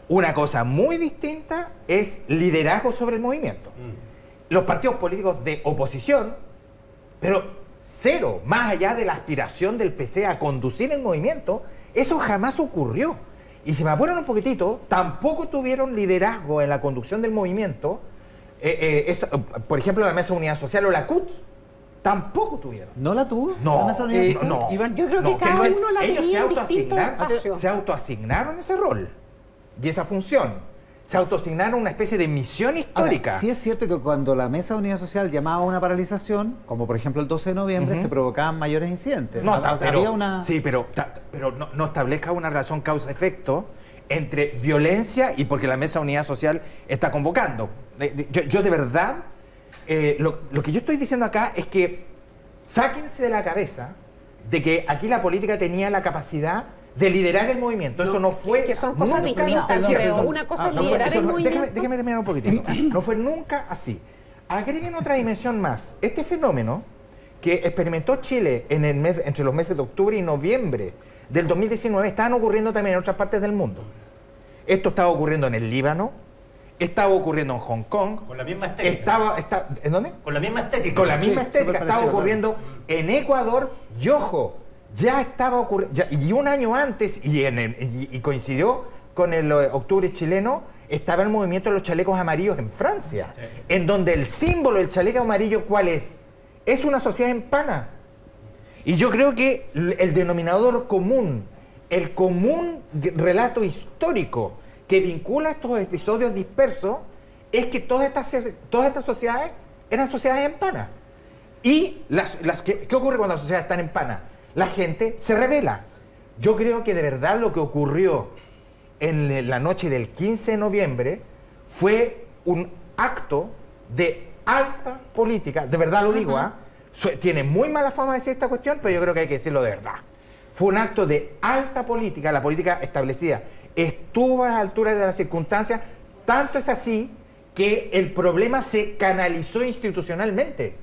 Una cosa muy distinta es liderazgo sobre el movimiento. Los partidos políticos de oposición, pero cero, más allá de la aspiración del PC a conducir el movimiento, eso jamás ocurrió. Y si me apuran un poquitito, tampoco tuvieron liderazgo en la conducción del movimiento. Por ejemplo, la Mesa de Unidad Social o la CUT, tampoco tuvieron. ¿No la tuvo? No, ¿La mesa de unidad social? no. Iván, Yo creo que cada Entonces, uno la ellos tenía en distintos espacios. se autoasignaron ese rol y esa función. se autoasignaron una especie de misión histórica. Ahora, sí es cierto que cuando la Mesa de Unidad Social llamaba a una paralización, como por ejemplo el 12 de noviembre, se provocaban mayores incidentes. No, O sea, pero, había una... sí, pero no establezca una relación causa-efecto entre violencia y porque la Mesa de Unidad Social está convocando. Yo de verdad, lo que yo estoy diciendo acá es que sáquense de la cabeza de que aquí la política tenía la capacidad de liderar el movimiento. Eso no fue... Que son cosas nunca distintas, así. creo. Una cosa es No fue- liderar eso el no- movimiento. Déjeme terminar un poquitito. No fue nunca así. Agreguen otra dimensión más. Este fenómeno que experimentó Chile entre los meses de octubre y noviembre del 2019 estaban ocurriendo también en otras partes del mundo. Esto estaba ocurriendo en el Líbano, estaba ocurriendo en Hong Kong. Con la misma estética. ¿En dónde? Con la misma estética. Con la misma Sí, estética. súper Estaba parecido, ocurriendo en Ecuador y ojo, ya estaba ocurriendo, y un año antes, y coincidió con el octubre chileno, estaba el movimiento de los chalecos amarillos en Francia, en donde el símbolo del chaleco amarillo, ¿cuál es? Es una sociedad en pana. Y yo creo que el denominador común, el común relato histórico que vincula estos episodios dispersos, es que todas estas sociedades eran sociedades en pana. Y ¿qué ocurre cuando las sociedades están en pana? La gente se rebela. Yo creo que de verdad lo que ocurrió en la noche del 15 de noviembre fue un acto de alta política, de verdad lo digo, tiene muy mala fama decir esta cuestión, pero yo creo que hay que decirlo de verdad. Fue un acto de alta política, la política establecida estuvo a la altura de las circunstancias, tanto es así que el problema se canalizó institucionalmente.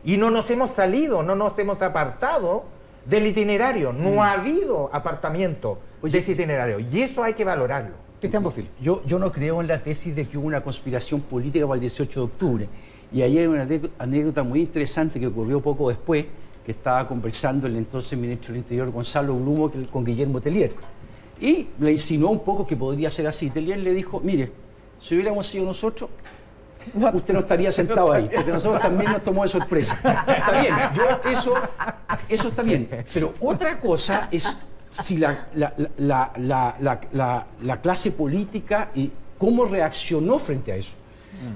Y no nos hemos salido, no nos hemos apartado del itinerario. No ha habido apartamiento de ese itinerario. Y eso hay que valorarlo. Cristian Bofill. Yo no creo en la tesis de que hubo una conspiración política para el 18 de octubre. Y ahí hay una anécdota muy interesante que ocurrió poco después, que estaba conversando el entonces ministro del Interior, Gonzalo Blumo, con Guillermo Tellier. Y le insinuó un poco que podría ser así. Tellier le dijo, mire, si hubiéramos sido nosotros, usted no estaría sentado ahí, porque nosotros también nos tomó de sorpresa. Está bien, eso está bien. Pero otra cosa es si la clase política y cómo reaccionó frente a eso.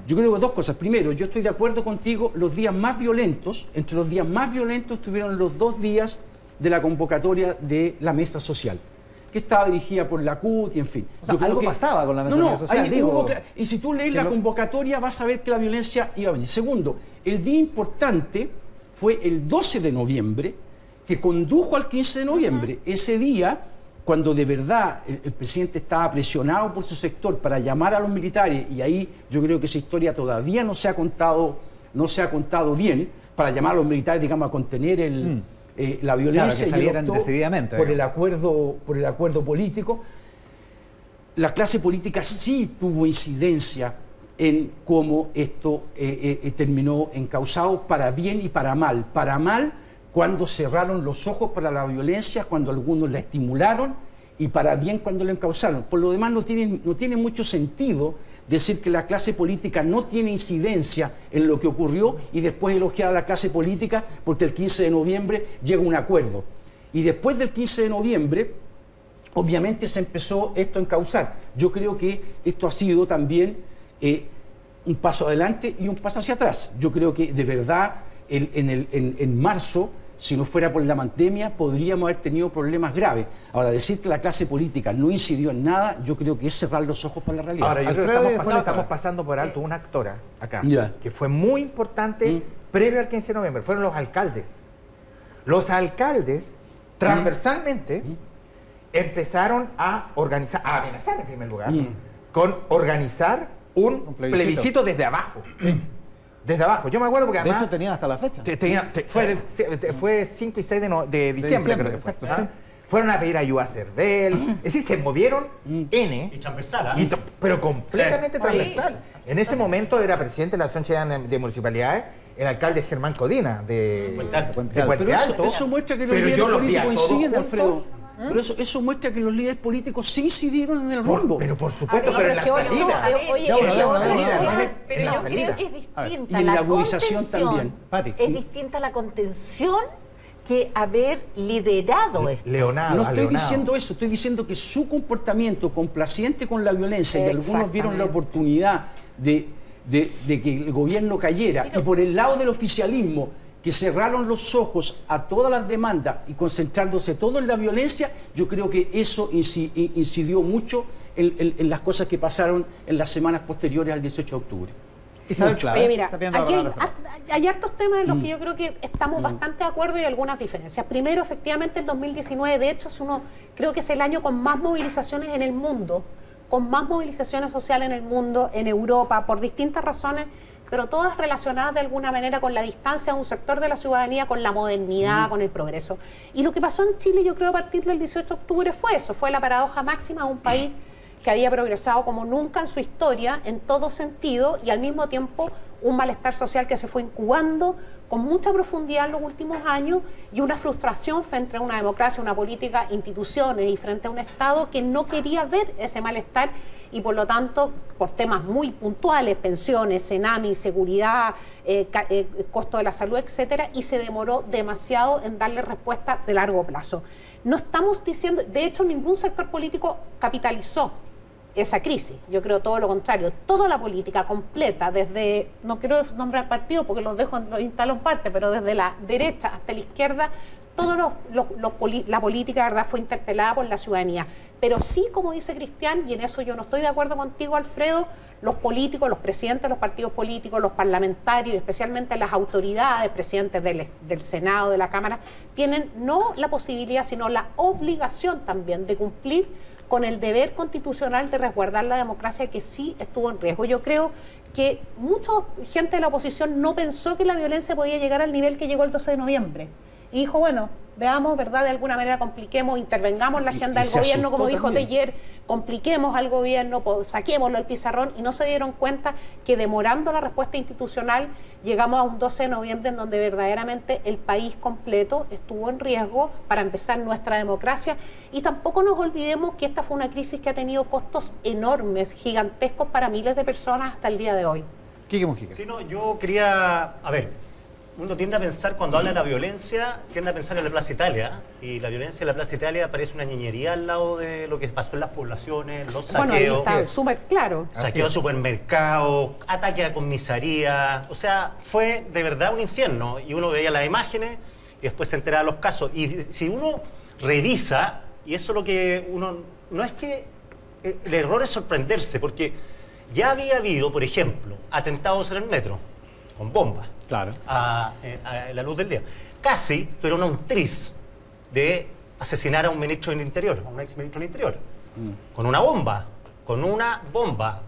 Yo creo que dos cosas. Primero, yo estoy de acuerdo contigo, los días más violentos, entre los días más violentos estuvieron los 2 días de la convocatoria de la mesa social, que estaba dirigida por la CUT y en fin. O sea, algo pasaba con la mesa social, ahí digo, y si tú lees la convocatoria vas a ver que la violencia iba a venir. Segundo, el día importante fue el 12 de noviembre, que condujo al 15 de noviembre. Ese día, cuando de verdad el presidente estaba presionado por su sector para llamar a los militares, y ahí yo creo que esa historia todavía no se ha contado bien, para llamar a los militares, digamos, a contener la violencia, que salieran y él optó decididamente, por el acuerdo político. La clase política sí tuvo incidencia en cómo esto terminó encausado para bien y para mal. Para mal, cuando cerraron los ojos para la violencia, cuando algunos la estimularon, y para bien cuando la encausaron. Por lo demás, no tiene mucho sentido decir que la clase política no tiene incidencia en lo que ocurrió y después elogiar a la clase política porque el 15 de noviembre llega un acuerdo. Y después del 15 de noviembre, obviamente se empezó esto a encausar. Yo creo que esto ha sido también un paso adelante y un paso hacia atrás. Yo creo que de verdad en marzo, si no fuera por la pandemia, podríamos haber tenido problemas graves. Ahora, decir que la clase política no incidió en nada, yo creo que es cerrar los ojos para la realidad. Ahora, yo creo Alfredo, que estamos pasando por alto una actora acá, Ya. que fue muy importante previo al 15 de noviembre, fueron los alcaldes. Los alcaldes, transversalmente, empezaron a organizar, a amenazar en primer lugar, con organizar un plebiscito desde abajo. Desde abajo. Yo me acuerdo porque De además... hecho, tenían hasta la fecha. Fue 5 y 6 de diciembre, creo que fue. exacto, ¿Ah? sí. Fueron a pedir ayuda a Cervel. Es decir, se movieron N. Y transversal, ¿ah? Pero completamente transversal. En ese momento era presidente de la Asociación Chilena de Municipalidades, el alcalde Germán Codina de Puente Alto. de Puente Pero Alto. eso muestra que los Pero líderes yo los vi a políticos todos inciden, juntos. Alfredo. Pero eso muestra que los líderes políticos sí incidieron en el rumbo. Pero por supuesto, A ver, pero en la qué bueno, salida. oye, En qué la bueno, salida, bueno, ¿no? Pero En la yo salida. creo que es distinta Y en la la agudización contención. también. Pati. Es distinta la contención que haber liderado esto. Leonardo. No estoy diciendo eso, estoy diciendo que su comportamiento complaciente con la violencia, y algunos vieron la oportunidad de que el gobierno cayera, y por el lado del oficialismo, que cerraron los ojos a todas las demandas y concentrándose todo en la violencia, yo creo que eso incidió mucho en las cosas que pasaron en las semanas posteriores al 18 de octubre. Oye, mira, aquí hay hartos temas en los que yo creo que estamos bastante de acuerdo y algunas diferencias. Primero, efectivamente, el 2019, de hecho, creo que es el año con más movilizaciones en el mundo, con más movilizaciones sociales en el mundo, en Europa, por distintas razones, pero todas relacionadas de alguna manera con la distancia de un sector de la ciudadanía, con la modernidad, con el progreso. Y lo que pasó en Chile, yo creo, a partir del 18 de octubre fue eso, fue la paradoja máxima de un país que había progresado como nunca en su historia, en todo sentido, y al mismo tiempo un malestar social que se fue incubando con mucha profundidad en los últimos años, y una frustración frente a una democracia, una política, instituciones y frente a un Estado que no quería ver ese malestar, y por lo tanto, por temas muy puntuales, pensiones, Senami, seguridad, costo de la salud, etcétera, y se demoró demasiado en darle respuesta de largo plazo. No estamos diciendo, de hecho, ningún sector político capitalizó esa crisis. Yo creo todo lo contrario. Toda la política completa, desde, no quiero nombrar partidos porque los instalo en parte, pero desde la derecha hasta la izquierda, la política, ¿verdad?, fue interpelada por la ciudadanía. Pero sí, como dice Cristian, y en eso yo no estoy de acuerdo contigo, Alfredo, los políticos, los presidentes de los partidos políticos, los parlamentarios, especialmente las autoridades, presidentes del Senado, de la Cámara, tienen no la posibilidad, sino la obligación también de cumplir con el deber constitucional de resguardar la democracia, que sí estuvo en riesgo. Yo creo que mucha gente de la oposición no pensó que la violencia podía llegar al nivel que llegó el 12 de noviembre. Y dijo, bueno, veamos, ¿verdad?, de alguna manera compliquemos, intervengamos en la agenda del gobierno, como dijo Teller, compliquemos al gobierno, saquémoslo al pizarrón, y no se dieron cuenta que demorando la respuesta institucional llegamos a un 12 de noviembre en donde verdaderamente el país completo estuvo en riesgo para empezar nuestra democracia. Y tampoco nos olvidemos que esta fue una crisis que ha tenido costos enormes, gigantescos para miles de personas hasta el día de hoy. Quique Mujica. Sí, no, yo quería, uno tiende a pensar, cuando habla de la violencia, tiende a pensar en la Plaza Italia, y la violencia en la Plaza Italia parece una niñería al lado de lo que pasó en las poblaciones, los saqueos. Bueno, ahí está súper claro. Saqueos a supermercados, ataque a comisaría, o sea, fue de verdad un infierno, y uno veía las imágenes y después se enteraba de los casos. Y si uno revisa, y eso es lo que uno, no es que el error es sorprenderse, porque ya había habido, por ejemplo, atentados en el metro, con bombas. Claro. A la luz del día. Casi tuvieron un tris de asesinar a un ministro del Interior, a un ex ministro del Interior, con una bomba.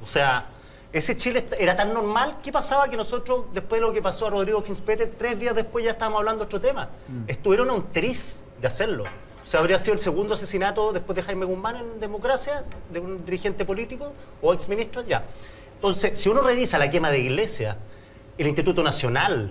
O sea, ese Chile era tan normal. ¿Qué pasaba? Que nosotros, después de lo que pasó a Rodrigo Ginspeter, 3 días después ya estábamos hablando de otro tema. Estuvieron a un tris de hacerlo. O sea, habría sido el segundo asesinato después de Jaime Guzmán en democracia, de un dirigente político o ex ministro, ya. Entonces, si uno revisa la quema de iglesia, el Instituto Nacional,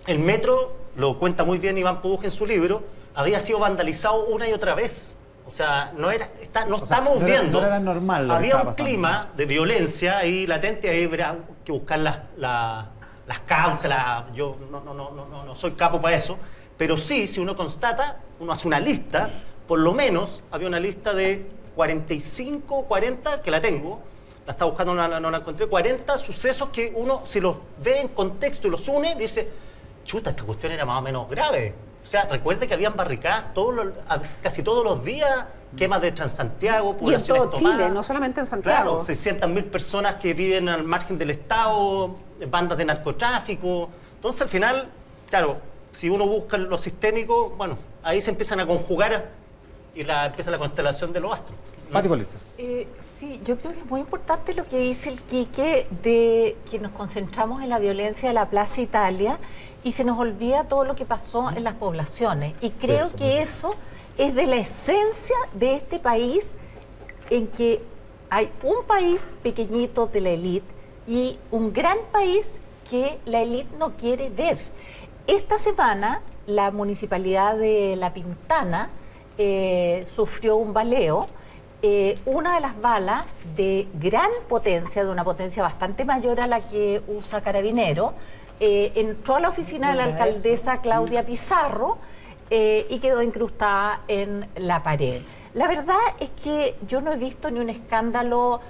el metro, lo cuenta muy bien Iván Puduj en su libro, había sido vandalizado una y otra vez. O sea, no estamos viendo. No era normal. Había un clima de violencia ahí latente, ahí habrá que buscar las causas. Yo no soy capo para eso, pero sí, si uno constata, uno hace una lista, por lo menos había una lista de 45, 40, que la tengo, la estaba buscando, no la encontré, 40 sucesos que uno, si los ve en contexto y los une, dice, chuta, esta cuestión era más o menos grave. O sea, recuerde que habían barricadas casi todos los días, quemas de Transantiago, poblaciones tomadas. Y en todo Chile, no solamente en Santiago. Claro, 600.000 personas que viven al margen del Estado, bandas de narcotráfico. Entonces, al final, claro, si uno busca lo sistémico, bueno, ahí se empiezan a conjugar y empieza la constelación de los astros. Pati Politzer. Sí, yo creo que es muy importante lo que dice el Quique, de que nos concentramos en la violencia de la Plaza Italia y se nos olvida todo lo que pasó en las poblaciones. Y creo que eso es de la esencia de este país, en que hay un país pequeñito de la élite y un gran país que la élite no quiere ver. Esta semana la municipalidad de La Pintana sufrió un baleo. Una de las balas de gran potencia, de una potencia bastante mayor a la que usa Carabinero, entró a la oficina de la alcaldesa Claudia Pizarro y quedó incrustada en la pared. La verdad es que yo no he visto ni un escándalo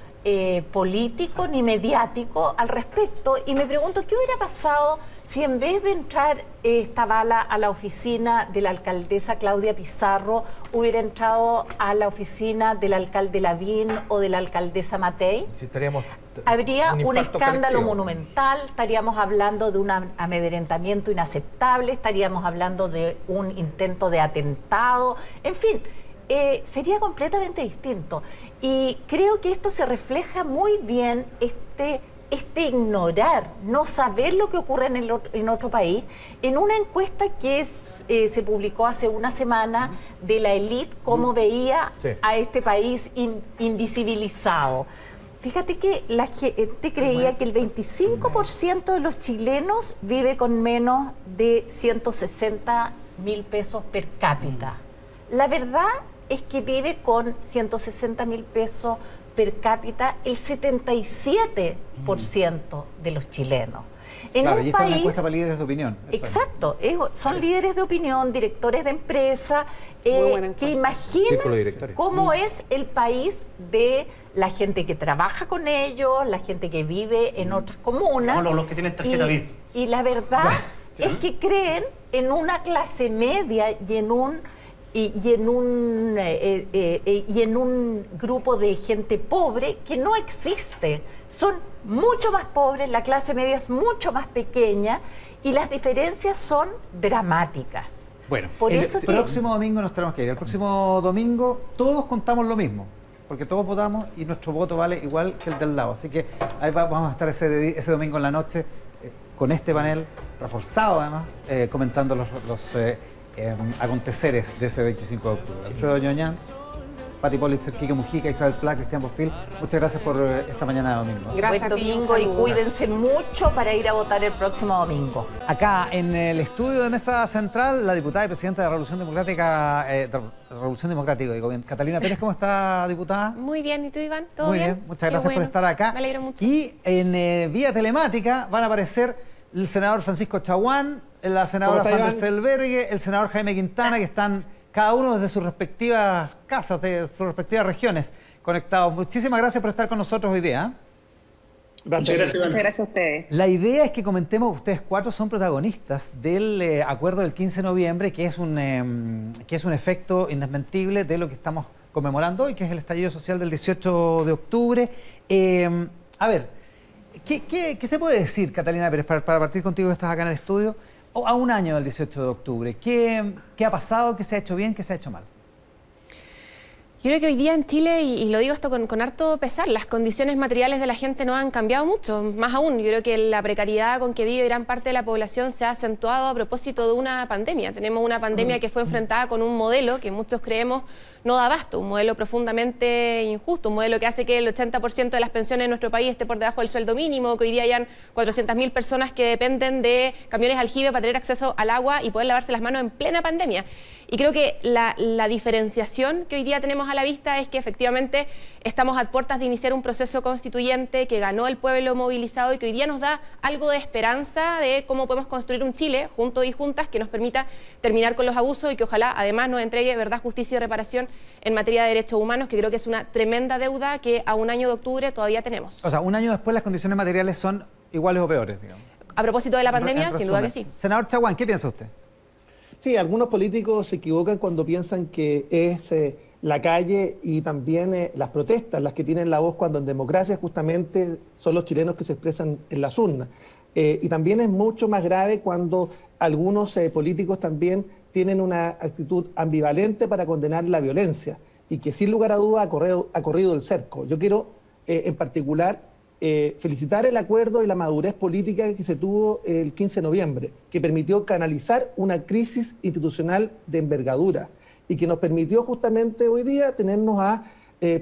político ni mediático al respecto, y me pregunto qué hubiera pasado si en vez de entrar esta bala a la oficina de la alcaldesa Claudia Pizarro hubiera entrado a la oficina del alcalde Lavín o de la alcaldesa Matei. Sí, estaríamos habría un escándalo colectivo. Monumental, estaríamos hablando de un amedrentamiento inaceptable, estaríamos hablando de un intento de atentado, en fin. Sería completamente distinto. Y creo que esto se refleja muy bien, este ignorar, no saber lo que ocurre en otro país, en una encuesta que se publicó hace una semana de la élite, cómo veía a este país invisibilizado. Fíjate que la gente creía que el 25% de los chilenos vive con menos de 160.000 pesos per cápita. La verdad es que vive con 160.000 pesos per cápita el 77% de los chilenos. En claro, un y esta es una país, encuesta para líderes de opinión. exacto, son líderes de opinión, directores de empresa, que imaginan cómo es el país de la gente que trabaja con ellos, la gente que vive en otras comunas. No, los que tienen tarjeta VIP. Y la verdad es que creen en una clase media y en un grupo de gente pobre que no existe. Son mucho más pobres, la clase media es mucho más pequeña y las diferencias son dramáticas. Bueno, por el eso próximo domingo nos tenemos que ir. El próximo domingo todos contamos lo mismo, porque todos votamos y nuestro voto vale igual que el del lado. Así que ahí vamos a estar ese domingo en la noche con este panel reforzado además, comentando los aconteceres de ese 25 de octubre. Alfredo Ñoñán, Pati Politzer, Quique Mujica, Isabel Pla, Cristian Bofil, muchas gracias por esta mañana de domingo. Buen domingo y cuídense mucho para ir a votar el próximo domingo. Acá en el estudio de Mesa Central, la diputada y presidenta de Revolución Democrática, digo bien, Catalina Pérez, ¿cómo está, diputada? Muy bien, ¿y tú, Iván? ¿Todo Muy bien? bien, muchas gracias por estar acá. Me alegro mucho. Y en vía telemática van a aparecer el senador Francisco Chaguán, la senadora Van Selbergue, el senador Jaime Quintana, que están cada uno desde sus respectivas casas, de sus respectivas regiones, conectados. Muchísimas gracias por estar con nosotros hoy día. Gracias a ustedes. La idea es que comentemos, ustedes cuatro son protagonistas del acuerdo del 15 de noviembre, que es un efecto indesmentible de lo que estamos conmemorando hoy, que es el estallido social del 18 de octubre. A ver, ¿qué se puede decir, Catalina Pérez, para partir contigo que estás acá en el estudio, a un año del 18 de octubre? ¿Qué ha pasado? ¿Qué se ha hecho bien? ¿Qué se ha hecho mal? Yo creo que hoy día en Chile, y lo digo esto con harto pesar, las condiciones materiales de la gente no han cambiado mucho. Más aún, yo creo que la precariedad con que vive gran parte de la población se ha acentuado a propósito de una pandemia. Tenemos una pandemia que fue enfrentada con un modelo que muchos creemos no da abasto, un modelo profundamente injusto, un modelo que hace que el 80% de las pensiones en nuestro país esté por debajo del sueldo mínimo, que hoy día hayan 400.000 personas que dependen de camiones aljibe para tener acceso al agua y poder lavarse las manos en plena pandemia. Y creo que la diferenciación que hoy día tenemos a la vista es que efectivamente estamos a puertas de iniciar un proceso constituyente que ganó el pueblo movilizado y que hoy día nos da algo de esperanza de cómo podemos construir un Chile juntos y juntas que nos permita terminar con los abusos y que ojalá además nos entregue verdad, justicia y reparación en materia de derechos humanos, que creo que es una tremenda deuda que a un año de octubre todavía tenemos. O sea, un año después las condiciones materiales son iguales o peores, digamos. A propósito de la pandemia, sin duda que sí. Senador Chaguán, ¿qué piensa usted? Sí, algunos políticos se equivocan cuando piensan que es la calle y también las protestas las que tienen la voz, cuando en democracia justamente son los chilenos que se expresan en las urnas. Y también es mucho más grave cuando algunos políticos también tienen una actitud ambivalente para condenar la violencia y que sin lugar a duda ha corrido el cerco. Yo quiero en particular felicitar el acuerdo y la madurez política que se tuvo el 15 de noviembre, que permitió canalizar una crisis institucional de envergadura y que nos permitió justamente hoy día tenernos a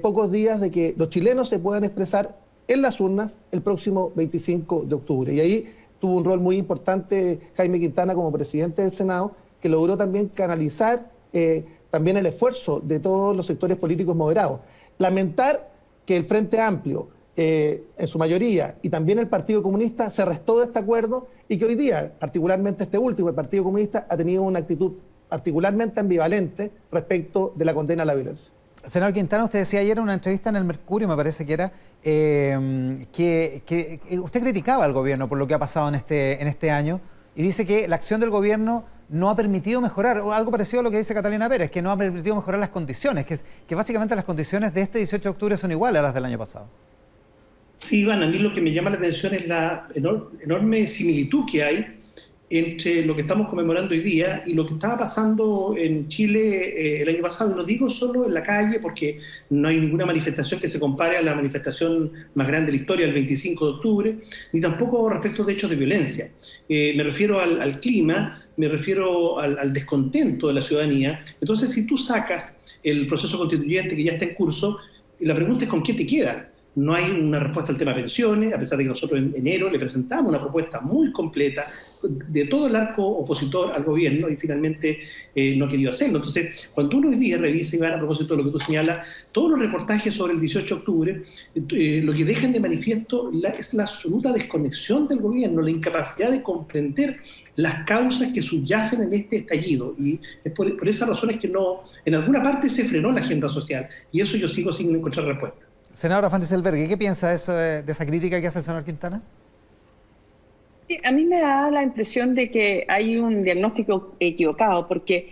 pocos días de que los chilenos se puedan expresar en las urnas el próximo 25 de octubre. Y ahí tuvo un rol muy importante Jaime Quintana como presidente del Senado, que logró también canalizar también el esfuerzo de todos los sectores políticos moderados. Lamentar que el Frente Amplio, en su mayoría, y también el Partido Comunista, se restó de este acuerdo y que hoy día, particularmente este último, el Partido Comunista, ha tenido una actitud particularmente ambivalente respecto de la condena a la violencia. Senador Quintana, usted decía ayer en una entrevista en El Mercurio, me parece que era, que usted criticaba al gobierno por lo que ha pasado en este año y dice que la acción del gobierno no ha permitido mejorar, o algo parecido a lo que dice Catalina Pérez, que no ha permitido mejorar las condiciones, que básicamente las condiciones de este 18 de octubre son iguales a las del año pasado. Sí, Iván, a mí lo que me llama la atención es la enorme similitud que hay entre lo que estamos conmemorando hoy día y lo que estaba pasando en Chile el año pasado. Y no digo solo en la calle, porque no hay ninguna manifestación que se compare a la manifestación más grande de la historia, el 25 de octubre, ni tampoco respecto de hechos de violencia. Me refiero al clima, me refiero al descontento de la ciudadanía. Entonces, si tú sacas el proceso constituyente que ya está en curso, la pregunta es ¿con qué te queda? No hay una respuesta al tema pensiones, a pesar de que nosotros en enero le presentamos una propuesta muy completa de todo el arco opositor al gobierno y finalmente no ha querido hacerlo. Entonces, cuando uno hoy día revisa, Iván, a propósito de lo que tú señalas, todos los reportajes sobre el 18 de octubre, lo que dejan de manifiesto es la absoluta desconexión del gobierno, la incapacidad de comprender las causas que subyacen en este estallido. Y es por esas razones que no, en alguna parte se frenó la agenda social, y eso yo sigo sin encontrar respuesta. Senadora Fanny Selberg, ¿qué piensa de esa crítica que hace el senador Quintana? A mí me da la impresión de que hay un diagnóstico equivocado, porque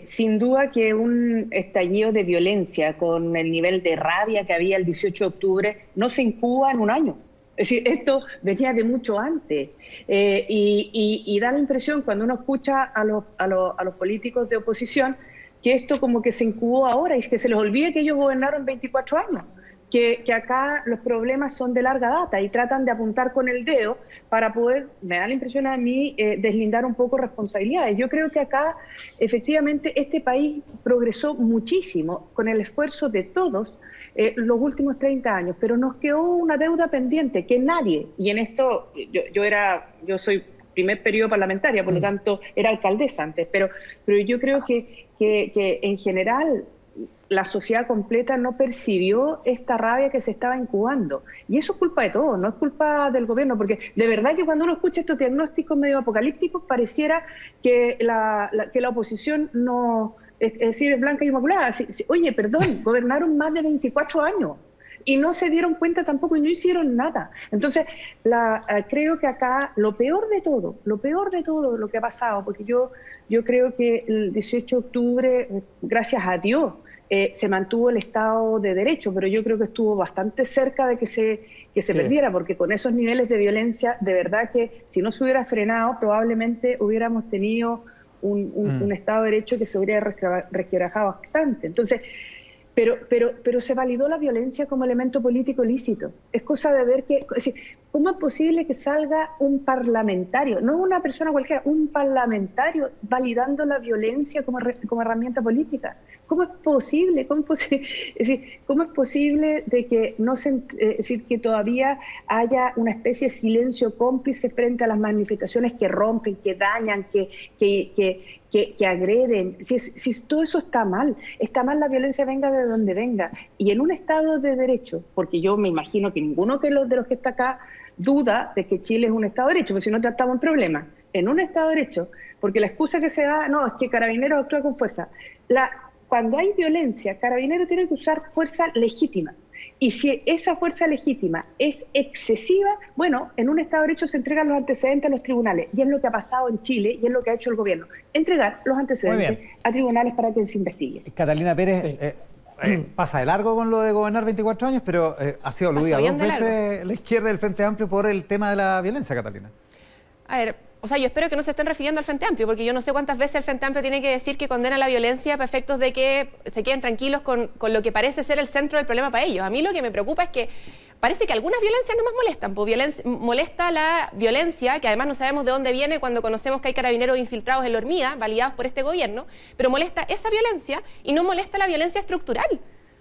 sin duda que un estallido de violencia con el nivel de rabia que había el 18 de octubre no se incuba en un año. Es decir, esto venía de mucho antes. Y da la impresión, cuando uno escucha a los políticos de oposición, que esto como que se incubó ahora y que se les olvide que ellos gobernaron 24 años. Que acá los problemas son de larga data y tratan de apuntar con el dedo para poder, me da la impresión a mí, deslindar un poco responsabilidades. Yo creo que acá, efectivamente, este país progresó muchísimo con el esfuerzo de todos los últimos 30 años, pero nos quedó una deuda pendiente que nadie, y en esto yo soy primer periodo parlamentaria, por lo tanto era alcaldesa antes, pero yo creo que en general la sociedad completa no percibió esta rabia que se estaba incubando. Y eso es culpa de todos, no es culpa del gobierno, porque de verdad que cuando uno escucha estos diagnósticos medio apocalípticos, pareciera que la oposición no, es decir, es blanca y inmaculada. Oye, perdón, gobernaron más de 24 años y no se dieron cuenta tampoco y no hicieron nada. Entonces, creo que acá lo peor de todo lo que ha pasado, porque yo creo que el 18 de octubre, gracias a Dios, se mantuvo el Estado de Derecho, pero yo creo que estuvo bastante cerca de que se perdiera, porque con esos niveles de violencia, de verdad que si no se hubiera frenado, probablemente hubiéramos tenido un Estado de Derecho que se hubiera resquebrajado bastante. Entonces, pero se validó la violencia como elemento político lícito. Es cosa de ver que, es decir, ¿cómo es posible que salga un parlamentario, no una persona cualquiera, un parlamentario validando la violencia como herramienta política? ¿Cómo es posible? Es decir, ¿cómo es posible de que es decir, que todavía haya una especie de silencio cómplice frente a las manifestaciones que rompen, que dañan, que agreden? Si todo eso está mal la violencia venga de donde venga. Y en un Estado de Derecho, porque yo me imagino que ninguno de los que está acá duda de que Chile es un Estado de Derecho, porque si no estamos en problemas. En un Estado de Derecho, porque la excusa que se da, no, es que Carabineros actúa con fuerza. Cuando hay violencia, Carabineros tiene que usar fuerza legítima. Y si esa fuerza legítima es excesiva, bueno, en un Estado de Derecho se entregan los antecedentes a los tribunales. Y es lo que ha pasado en Chile y es lo que ha hecho el gobierno. Entregar los antecedentes a tribunales para que se investigue. Catalina Pérez pasa de largo con lo de gobernar 24 años, pero ha sido aludida 2 veces la izquierda del Frente Amplio por el tema de la violencia, Catalina. A ver, o sea, yo espero que no se estén refiriendo al Frente Amplio, porque yo no sé cuántas veces el Frente Amplio tiene que decir que condena la violencia para efectos de que se queden tranquilos con lo que parece ser el centro del problema para ellos. A mí lo que me preocupa es que parece que algunas violencias no más molestan. Pues molesta la violencia, que además no sabemos de dónde viene cuando conocemos que hay carabineros infiltrados en la Hormiga, validados por este gobierno, pero molesta esa violencia y no molesta la violencia estructural.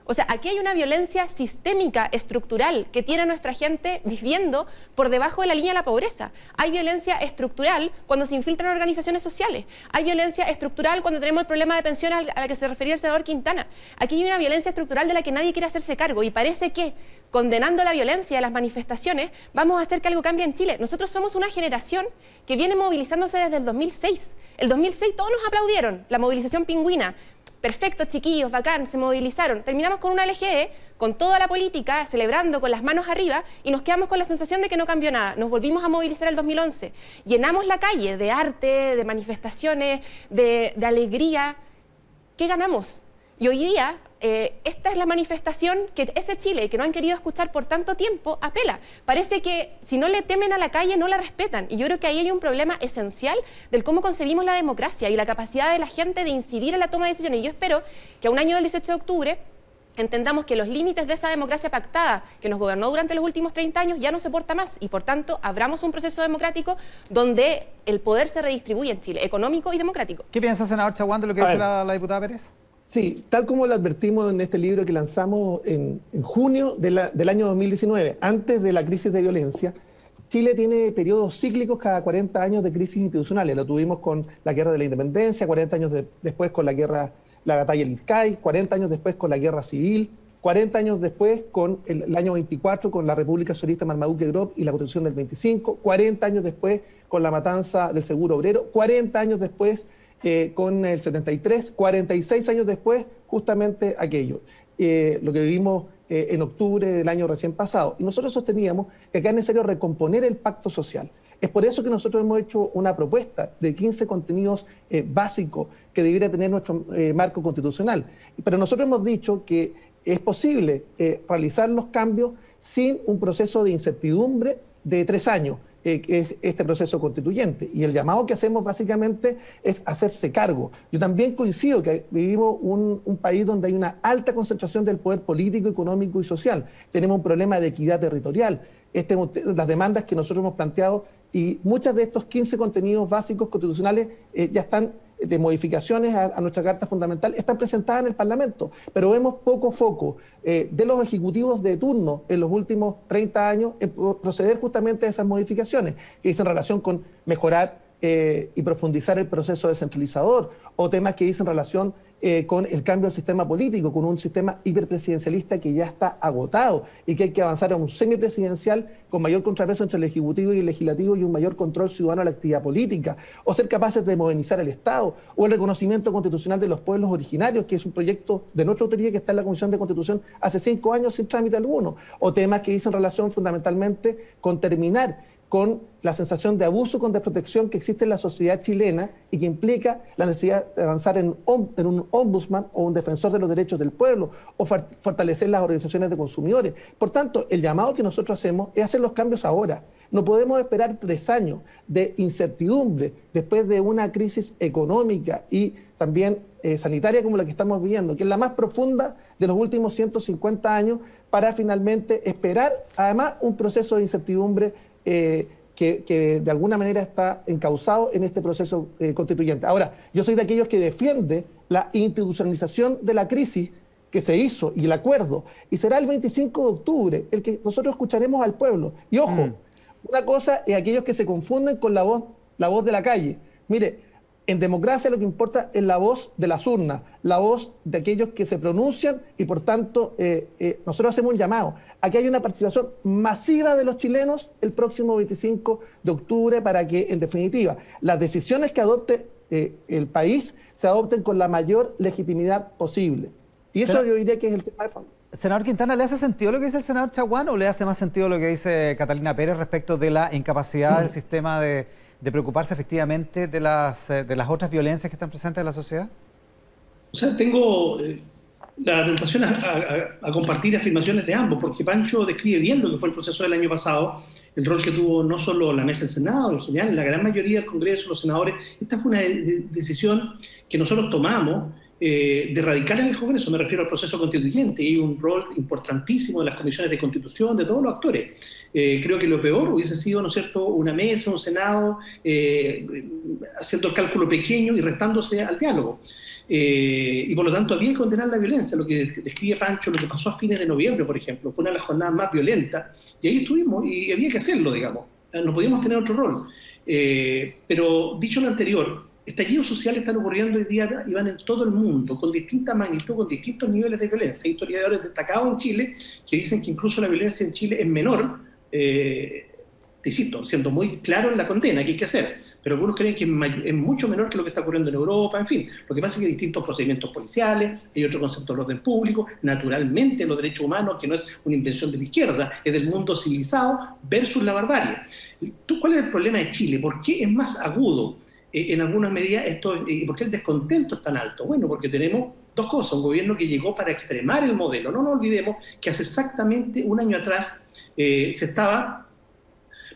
O sea, aquí hay una violencia sistémica, estructural, que tiene a nuestra gente viviendo por debajo de la línea de la pobreza. Hay violencia estructural cuando se infiltran organizaciones sociales. Hay violencia estructural cuando tenemos el problema de pensiones a la que se refería el senador Quintana. Aquí hay una violencia estructural de la que nadie quiere hacerse cargo y parece que condenando la violencia y las manifestaciones vamos a hacer que algo cambie en Chile. Nosotros somos una generación que viene movilizándose desde el 2006. El 2006 todos nos aplaudieron, la movilización pingüina. Perfecto, chiquillos, bacán, se movilizaron. Terminamos con una LGE, con toda la política, celebrando con las manos arriba y nos quedamos con la sensación de que no cambió nada. Nos volvimos a movilizar el 2011. Llenamos la calle de arte, de manifestaciones, de alegría. ¿Qué ganamos? Y hoy día, esta es la manifestación que ese Chile que no han querido escuchar por tanto tiempo apela. Parece que si no le temen a la calle no la respetan. Y yo creo que ahí hay un problema esencial del cómo concebimos la democracia y la capacidad de la gente de incidir en la toma de decisiones. Y yo espero que a un año del 18 de octubre entendamos que los límites de esa democracia pactada que nos gobernó durante los últimos 30 años ya no soporta más y por tanto abramos un proceso democrático donde el poder se redistribuye en Chile, económico y democrático. ¿Qué piensa, senador Chaguán, de lo que dice la diputada Pérez? Sí, tal como lo advertimos en este libro que lanzamos en junio del año 2019, antes de la crisis de violencia, Chile tiene periodos cíclicos cada 40 años de crisis institucionales. Lo tuvimos con la Guerra de la Independencia, 40 años después con la batalla del Ircay, 40 años después con la Guerra Civil, 40 años después con el año 24 con la República Socialista Marmaduke-Grop y la Constitución del 25, 40 años después con la matanza del Seguro Obrero, 40 años después con el 73, 46 años después, justamente aquello, lo que vivimos en octubre del año recién pasado. Y nosotros sosteníamos que acá es necesario recomponer el pacto social. Es por eso que nosotros hemos hecho una propuesta de 15 contenidos básicos que debiera tener nuestro marco constitucional. Pero nosotros hemos dicho que es posible realizar los cambios sin un proceso de incertidumbre de 3 años. Que es este proceso constituyente. Y el llamado que hacemos básicamente es hacerse cargo. Yo también coincido que vivimos un país donde hay una alta concentración del poder político, económico y social. Tenemos un problema de equidad territorial. Las demandas que nosotros hemos planteado y muchas de estos 15 contenidos básicos constitucionales ya están de modificaciones a nuestra Carta Fundamental, están presentadas en el Parlamento, pero vemos poco foco de los ejecutivos de turno en los últimos 30 años en proceder justamente a esas modificaciones que dicen relación con mejorar y profundizar el proceso descentralizador o temas que dicen relación con el cambio del sistema político, con un sistema hiperpresidencialista que ya está agotado y que hay que avanzar a un semipresidencial con mayor contrapeso entre el Ejecutivo y el Legislativo y un mayor control ciudadano a la actividad política, o ser capaces de modernizar el Estado, o el reconocimiento constitucional de los pueblos originarios, que es un proyecto de nuestra autoría que está en la Comisión de Constitución hace 5 años sin trámite alguno, o temas que dicen relación fundamentalmente con terminar con la sensación de abuso con desprotección que existe en la sociedad chilena y que implica la necesidad de avanzar en un ombudsman o un defensor de los derechos del pueblo o fortalecer las organizaciones de consumidores. Por tanto, el llamado que nosotros hacemos es hacer los cambios ahora. No podemos esperar 3 años de incertidumbre después de una crisis económica y también sanitaria como la que estamos viviendo, que es la más profunda de los últimos 150 años, para finalmente esperar, además, un proceso de incertidumbre que de alguna manera está encauzado en este proceso constituyente. Ahora, yo soy de aquellos que defiende la institucionalización de la crisis que se hizo y el acuerdo, y será el 25 de octubre el que nosotros escucharemos al pueblo. Y ojo, una cosa es aquellos que se confunden con la voz de la calle. Mire, en democracia lo que importa es la voz de las urnas, la voz de aquellos que se pronuncian y por tanto nosotros hacemos un llamado. Aquí hay una participación masiva de los chilenos el próximo 25 de octubre para que en definitiva las decisiones que adopte el país se adopten con la mayor legitimidad posible. Y eso yo diría que es el tema de fondo. Senador Quintana, ¿le hace sentido lo que dice el senador Chaguán o le hace más sentido lo que dice Catalina Pérez respecto de la incapacidad del sistema de preocuparse efectivamente de las otras violencias que están presentes en la sociedad? O sea, tengo la tentación a compartir afirmaciones de ambos, porque Pancho describe bien lo que fue el proceso del año pasado, el rol que tuvo no solo la mesa del Senado, en general, la gran mayoría del Congreso, los senadores. Esta fue una decisión que nosotros tomamos de radical en el Congreso, me refiero al proceso constituyente, y hay un rol importantísimo de las comisiones de constitución, de todos los actores. Creo que lo peor hubiese sido, ¿no es cierto?, una mesa, un Senado, haciendo el cálculo pequeño y restándose al diálogo. Y por lo tanto había que condenar la violencia, lo que describe Pancho, lo que pasó a fines de noviembre, por ejemplo, fue una de las jornadas más violentas, y ahí estuvimos, y había que hacerlo, digamos, no podíamos tener otro rol. Pero dicho lo anterior, estallidos sociales están ocurriendo hoy día y van en todo el mundo, con distinta magnitud, con distintos niveles de violencia. Hay historiadores destacados en Chile que dicen que incluso la violencia en Chile es menor, insisto, siendo muy claro en la condena que hay que hacer, pero algunos creen que es mucho menor que lo que está ocurriendo en Europa, en fin. Lo que pasa es que hay distintos procedimientos policiales, hay otro concepto del orden público, naturalmente los derechos humanos, que no es una invención de la izquierda, es del mundo civilizado versus la barbarie. ¿Cuál es el problema de Chile? ¿Por qué es más agudo en algunas medidas esto, y por qué el descontento es tan alto? Bueno, porque tenemos dos cosas: un gobierno que llegó para extremar el modelo. No nos olvidemos que hace exactamente un año atrás se estaba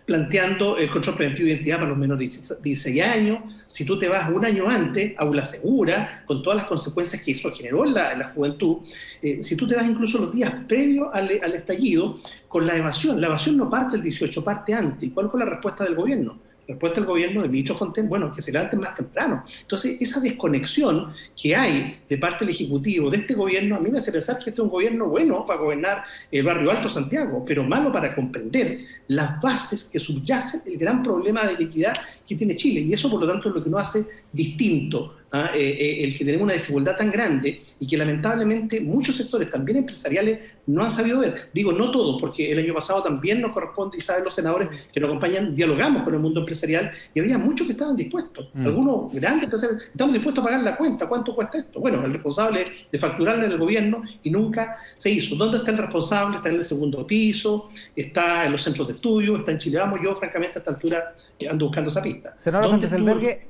planteando el control preventivo de identidad para los menores de 16 años. Si tú te vas un año antes, aula segura, con todas las consecuencias que eso generó en la juventud, si tú te vas incluso los días previos al estallido, con la evasión no parte el 18, parte antes. ¿Y cuál fue la respuesta del gobierno? La respuesta del gobierno del ministro Fontaine, bueno, que se levanten más temprano. Entonces, esa desconexión que hay de parte del Ejecutivo, de este gobierno, a mí me hace pensar que este es un gobierno bueno para gobernar el barrio Alto Santiago, pero malo para comprender las bases que subyacen el gran problema de inequidad que tiene Chile. Y eso, por lo tanto, es lo que nos hace distinto, el que tenemos una desigualdad tan grande y que lamentablemente muchos sectores, también empresariales, no han sabido ver. Digo, no todos, porque el año pasado también nos corresponde, y saben los senadores que nos acompañan, dialogamos con el mundo empresarial y había muchos que estaban dispuestos. Algunos grandes empresarios, estamos dispuestos a pagar la cuenta. ¿Cuánto cuesta esto? Bueno, el responsable de facturarle en el gobierno, y nunca se hizo. ¿Dónde está el responsable? Está en el segundo piso, está en los centros de estudio, está en Chile Vamos. Yo, francamente, a esta altura ando buscando esa pista. Senador Fuentes Albergue,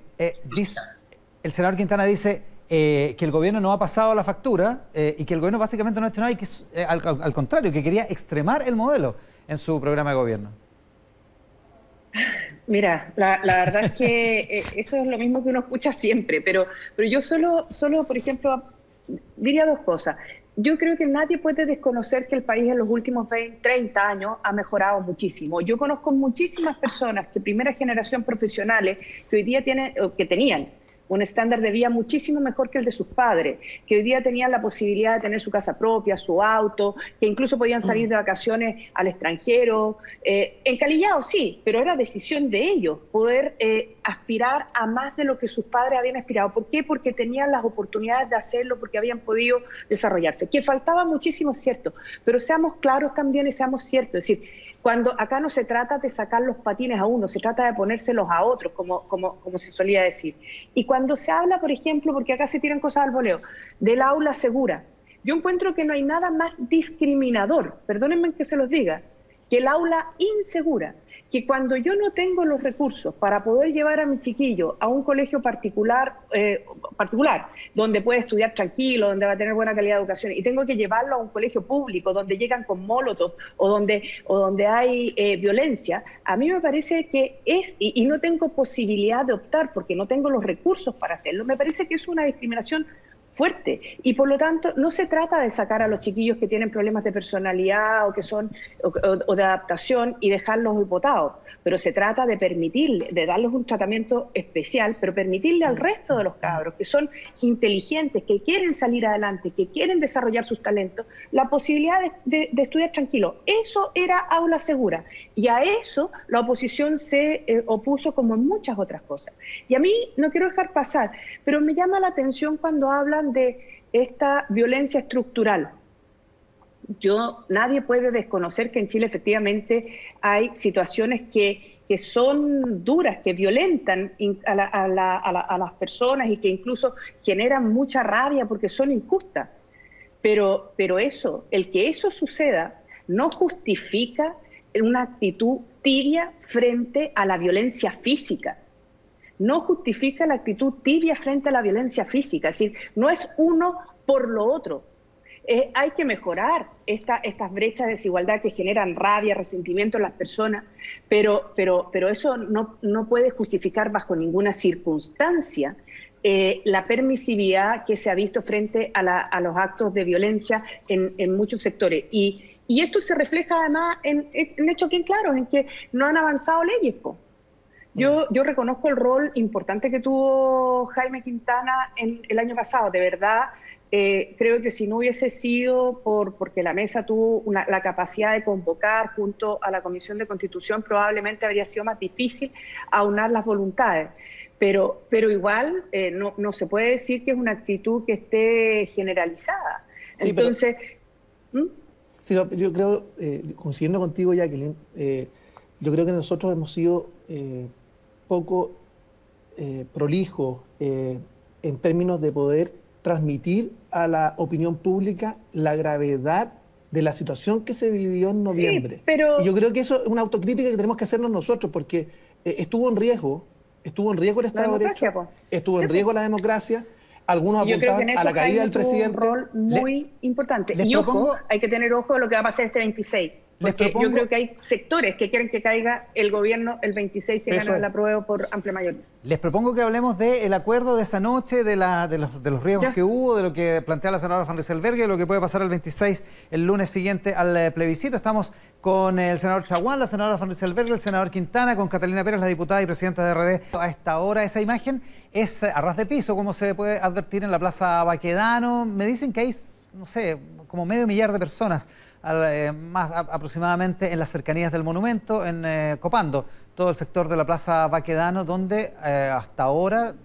el senador Quintana dice que el gobierno no ha pasado la factura y que el gobierno básicamente no ha hecho nada, y que al contrario, que quería extremar el modelo en su programa de gobierno. Mira, la verdad es que eso es lo mismo que uno escucha siempre, pero yo solo, por ejemplo, diría dos cosas. Yo creo que nadie puede desconocer que el país en los últimos 20, 30 años ha mejorado muchísimo. Yo conozco muchísimas personas que primera generación profesionales que hoy día tenían un estándar de vida muchísimo mejor que el de sus padres, que hoy día tenían la posibilidad de tener su casa propia, su auto, que incluso podían salir de vacaciones al extranjero, encalillado sí, pero era decisión de ellos poder aspirar a más de lo que sus padres habían aspirado. ¿Por qué? Porque tenían las oportunidades de hacerlo, porque habían podido desarrollarse. Que faltaba muchísimo, es cierto, pero seamos claros también y seamos ciertos, es decir, cuando acá no se trata de sacar los patines a uno, se trata de ponérselos a otros, como se solía decir. Y cuando se habla, por ejemplo, porque acá se tiran cosas al voleo, del aula segura, yo encuentro que no hay nada más discriminador, perdónenme que se los diga, que el aula insegura. Que cuando yo no tengo los recursos para poder llevar a mi chiquillo a un colegio particular, donde puede estudiar tranquilo, donde va a tener buena calidad de educación, y tengo que llevarlo a un colegio público donde llegan con molotov o donde hay violencia, a mí me parece que y no tengo posibilidad de optar porque no tengo los recursos para hacerlo, me parece que es una discriminación fuerte, y por lo tanto no se trata de sacar a los chiquillos que tienen problemas de personalidad o de adaptación y dejarlos botados, pero se trata de de darles un tratamiento especial, pero permitirle al resto de los cabros que son inteligentes, que quieren salir adelante, que quieren desarrollar sus talentos, la posibilidad de estudiar tranquilo. Eso era aula segura, y a eso la oposición se opuso como en muchas otras cosas. Y a mí no quiero dejar pasar, pero me llama la atención cuando hablan de esta violencia estructural. Nadie puede desconocer que en Chile efectivamente hay situaciones que son duras, que violentan a las personas y que incluso generan mucha rabia porque son injustas. Pero el que eso suceda no justifica una actitud tibia frente a la violencia física. No justifica la actitud tibia frente a la violencia física. Es decir, no es uno por lo otro. Hay que mejorar estas brechas de desigualdad que generan rabia, resentimiento en las personas, pero eso no puede justificar bajo ninguna circunstancia la permisividad que se ha visto frente a los actos de violencia en muchos sectores. Y esto se refleja además en hechos bien claros, en que no han avanzado leyes, po. Yo reconozco el rol importante que tuvo Jaime Quintana el año pasado. De verdad, creo que si no hubiese sido porque la mesa tuvo la capacidad de convocar junto a la Comisión de Constitución, probablemente habría sido más difícil aunar las voluntades. Pero igual no se puede decir que es una actitud que esté generalizada. Sí, entonces... Sí, yo creo, coincidiendo contigo, Jacqueline, yo creo que nosotros hemos sido poco prolijos en términos de poder transmitir a la opinión pública la gravedad de la situación que se vivió en noviembre. Sí, pero... Y yo creo que eso es una autocrítica que tenemos que hacernos nosotros, porque estuvo en riesgo el Estado de Derecho, estuvo en riesgo la democracia. Algunos apuntaban a la caída del presidente. Un rol muy importante. Y ojo, hay que tener ojo de lo que va a pasar este 26. Porque yo creo que hay sectores que quieren que caiga el gobierno el 26 si gana el apruebo por amplia mayoría. Les propongo que hablemos del acuerdo de esa noche, de los riesgos que hubo, de lo que plantea la senadora Van Rysselberghe, de lo que puede pasar el 26, el lunes siguiente al plebiscito. Estamos con el senador Chaguán, la senadora Van Rysselberghe, el senador Quintana, con Catalina Pérez, la diputada y presidenta de RD. A esta hora esa imagen es a ras de piso, como se puede advertir en la Plaza Baquedano. Me dicen que hay, no sé, como 500.000 de personas más aproximadamente en las cercanías del monumento, copando todo el sector de la Plaza Baquedano, donde hasta ahora,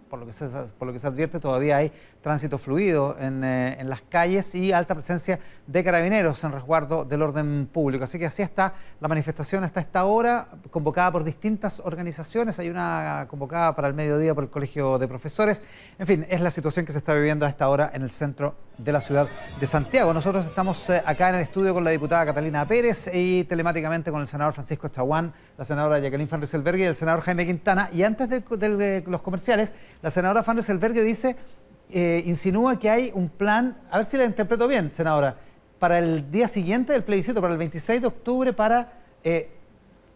por lo que se advierte, todavía hay tránsito fluido en las calles y alta presencia de carabineros en resguardo del orden público. Así que así está la manifestación hasta esta hora, convocada por distintas organizaciones. Hay una convocada para el mediodía por el Colegio de Profesores. En fin, es la situación que se está viviendo a esta hora en el centro de la ciudad de Santiago. Nosotros estamos acá en el estudio con la diputada Catalina Pérez y telemáticamente con el senador Francisco Chaguán, la senadora Jacqueline Van Rysselberghe y el senador Jaime Quintana. Y antes de los comerciales, la senadora Van Rysselberghe dice, insinúa que hay un plan, a ver si la interpreto bien, senadora, para el día siguiente del plebiscito, para el 26 de octubre, para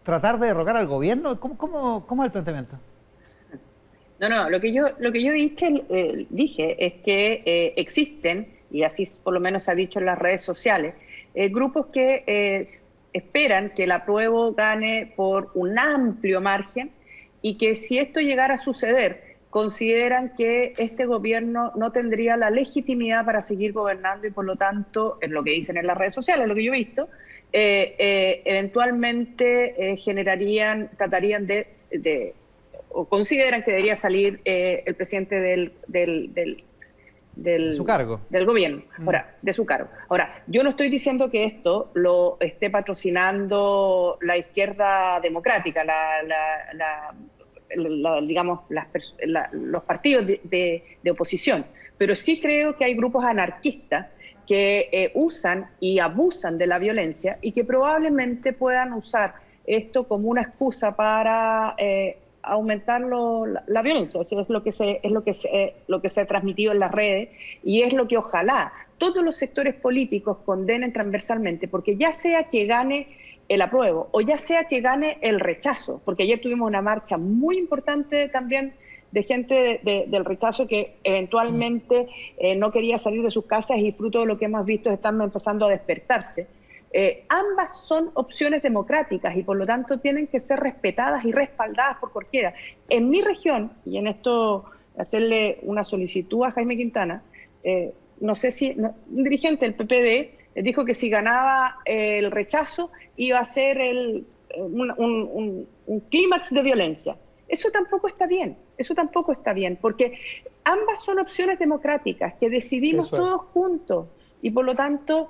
tratar de derrocar al gobierno. ¿Cómo es el planteamiento? No, lo que yo dije es que existen, y así por lo menos se ha dicho en las redes sociales, grupos que esperan que el apruebo gane por un amplio margen y que si esto llegara a suceder, consideran que este gobierno no tendría la legitimidad para seguir gobernando y por lo tanto, es lo que dicen en las redes sociales, lo que yo he visto, eventualmente tratarían o consideran que debería salir el presidente de su cargo. Del gobierno, de su cargo. Ahora, yo no estoy diciendo que esto lo esté patrocinando la izquierda democrática, los partidos de oposición, pero sí creo que hay grupos anarquistas que usan y abusan de la violencia y que probablemente puedan usar esto como una excusa para aumentar la violencia. Eso es lo que se ha transmitido en las redes y es lo que ojalá todos los sectores políticos condenen transversalmente, porque ya sea que gane el apruebo o ya sea que gane el rechazo, porque ayer tuvimos una marcha muy importante también de gente del rechazo que eventualmente no quería salir de sus casas y fruto de lo que hemos visto están empezando a despertarse. Ambas son opciones democráticas y por lo tanto tienen que ser respetadas y respaldadas por cualquiera. En mi región, y en esto hacerle una solicitud a Jaime Quintana, no sé si un dirigente del PPD dijo que si ganaba el rechazo iba a ser un clímax de violencia. Eso tampoco está bien, porque ambas son opciones democráticas que decidimos todos juntos y por lo tanto,